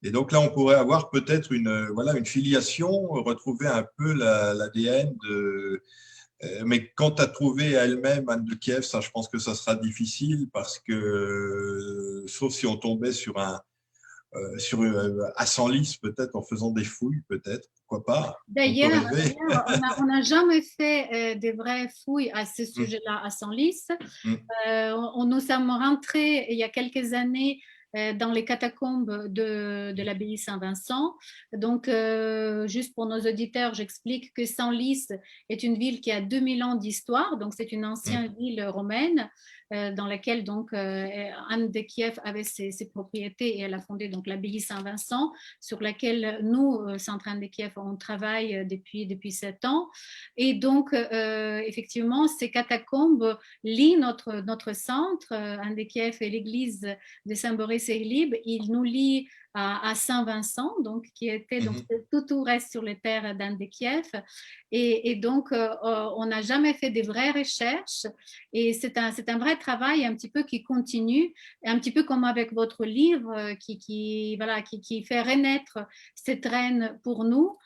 Et donc là, on pourrait avoir peut-être une filiation, retrouver un peu l'ADN mais quant à trouver elle-même Anne de Kiev, ça, je pense que ça sera difficile parce que, sauf si on tombait sur à Senlis, peut-être en faisant des fouilles, peut-être, pourquoi pas. D'ailleurs, on n'a jamais fait des vraies fouilles à ce sujet-là à Senlis. Nous sommes rentrés il y a quelques années dans les catacombes de l'abbaye Saint-Vincent. Donc, juste pour nos auditeurs, j'explique que Senlis est une ville qui a 2000 ans d'histoire. Donc, c'est une ancienne ville romaine dans laquelle donc Anne de Kiev avait ses propriétés et elle a fondé donc l'abbaye Saint-Vincent sur laquelle nous, Centre Anne de Kiev, on travaille depuis 7 ans. Et donc, effectivement, ces catacombes lient notre centre, Anne de Kiev et l'église de Saint-Boris-et-Glib. Il nous lie à Saint-Vincent, donc, qui était donc, tout reste sur les terres d'Anne de Kiev. Et donc, on n'a jamais fait des vraies recherches. Et c'est un vrai travail un petit peu qui continue, un petit peu comme avec votre livre qui fait renaître cette reine pour nous,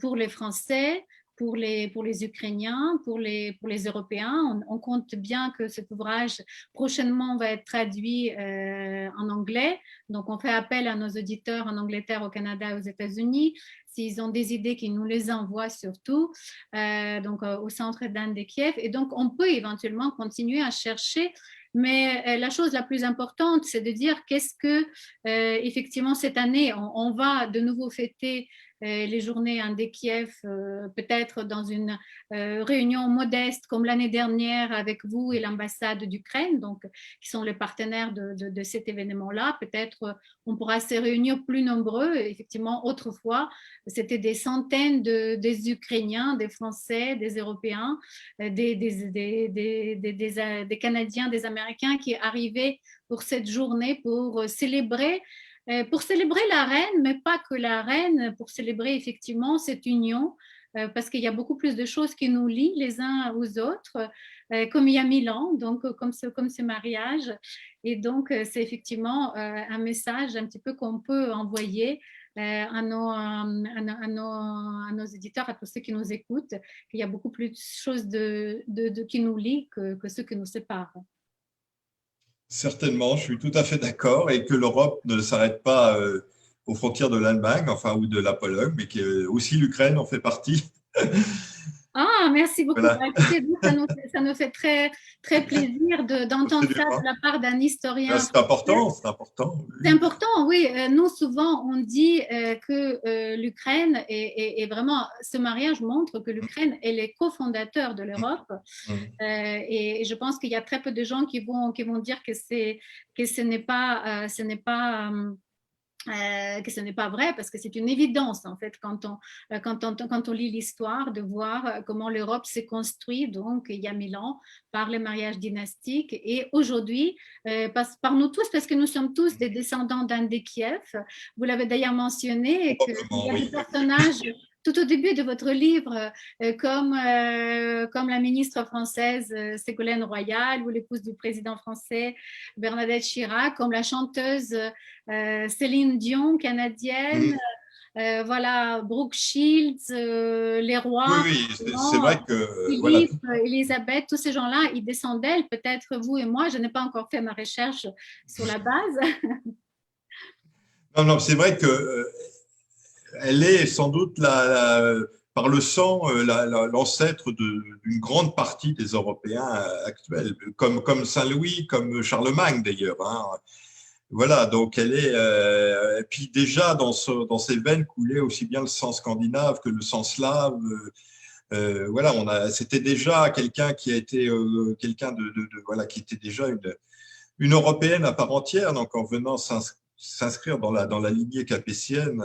pour les Français, pour les Ukrainiens, pour les Européens. On compte bien que cet ouvrage prochainement va être traduit en anglais. Donc, on fait appel à nos auditeurs en Angleterre, au Canada et aux États-Unis. S'ils ont des idées, qu'ils nous les envoient surtout au centre d'Anne de Kiev. Et donc, on peut éventuellement continuer à chercher. Mais la chose la plus importante, c'est de dire qu'est-ce que, effectivement, cette année, on va de nouveau fêter les journées Anne de Kiev, peut-être dans une réunion modeste comme l'année dernière avec vous et l'ambassade d'Ukraine, donc qui sont les partenaires de cet événement-là. Peut-être on pourra se réunir plus nombreux. Effectivement, autrefois, c'était des centaines des Ukrainiens, des Français, des Européens, des Canadiens, des Américains qui arrivaient pour cette journée pour célébrer la reine, mais pas que la reine, pour célébrer effectivement cette union, parce qu'il y a beaucoup plus de choses qui nous lient les uns aux autres, comme il y a 1000 ans, donc comme ce mariage. Et donc, c'est effectivement un message un petit peu qu'on peut envoyer à nos éditeurs, à tous ceux qui nous écoutent, qu'il y a beaucoup plus de choses qui nous lient que ceux qui nous séparent. Certainement, je suis tout à fait d'accord, et que l'Europe ne s'arrête pas aux frontières de l'Allemagne, enfin, ou de la Pologne, mais que aussi l'Ukraine en fait partie. Ah, merci beaucoup. Voilà. Ça nous fait très, très plaisir d'entendre ça de la part d'un historien. C'est important, c'est important. C'est important, oui. Nous, souvent, on dit que l'Ukraine est vraiment, ce mariage montre que l'Ukraine est le cofondateur de l'Europe. Et je pense qu'il y a très peu de gens qui vont dire que ce n'est pas vrai, parce que c'est une évidence en fait quand on lit l'histoire, de voir comment l'Europe s'est construite donc il y a 1000 ans par les mariages dynastiques, et aujourd'hui par nous tous, parce que nous sommes tous des descendants d'Anne de Kiev. Vous l'avez d'ailleurs mentionné, qu'il y a des personnages tout au début de votre livre, comme la ministre française Ségolène Royal, ou l'épouse du président français Bernadette Chirac, comme la chanteuse Céline Dion, canadienne, voilà, Brooke Shields, les rois. Oui, c'est vrai que Philippe, voilà. Elisabeth, tous ces gens-là, ils descendent d'elle. Peut-être vous et moi, je n'ai pas encore fait ma recherche sur la base. Non, c'est vrai que elle est sans doute par le sang l'ancêtre d'une grande partie des Européens actuels, comme Saint-Louis, comme Charlemagne d'ailleurs. Hein. Voilà, donc elle est. Et puis déjà dans ses veines coulait aussi bien le sang scandinave que le sang slave. Voilà, c'était déjà quelqu'un qui a été quelqu'un voilà, qui était déjà une Européenne à part entière. Donc en venant s'inscrire dans la lignée capétienne,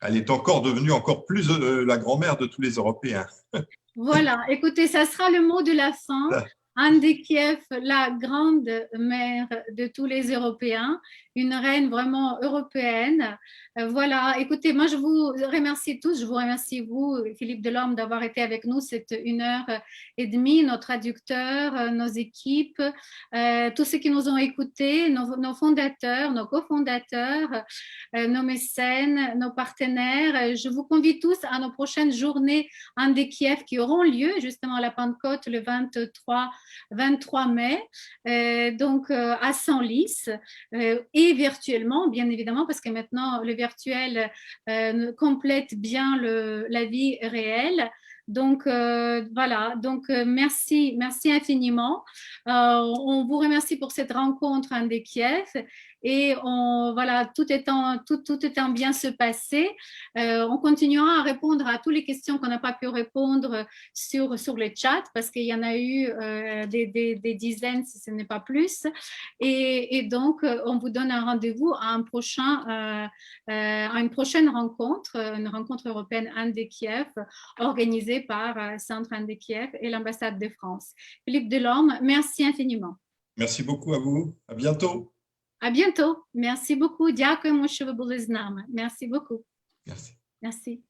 elle est devenue encore plus la grand-mère de tous les Européens. Voilà, écoutez, ça sera le mot de la fin. Anne de Kiev, la grande mère de tous les Européens, une reine vraiment européenne. Voilà, écoutez, moi je vous remercie tous, je vous remercie vous, Philippe Delorme, d'avoir été avec nous cette 1h30, nos traducteurs, nos équipes, tous ceux qui nous ont écoutés, nos fondateurs, nos cofondateurs, nos mécènes, nos partenaires. Je vous convie tous à nos prochaines journées Anne de Kiev qui auront lieu justement à la Pentecôte le 23 mai, donc à Senlis. Et et virtuellement, bien évidemment, parce que maintenant, le virtuel complète bien la vie réelle. Donc, voilà. Donc, merci infiniment. On vous remercie pour cette rencontre de Kiev. Et voilà, tout étant bien se passer, on continuera à répondre à toutes les questions qu'on n'a pas pu répondre sur le chat, parce qu'il y en a eu des dizaines, si ce n'est pas plus. Et donc, on vous donne un rendez-vous à une prochaine rencontre, une rencontre européenne Anne de Kiev, organisée par Centre Anne de Kiev et l'ambassade de France. Philippe Delorme, merci infiniment. Merci beaucoup à vous. À bientôt. À bientôt. Merci beaucoup. Дякуємо, що ви були з нами. Merci beaucoup. Merci. Merci.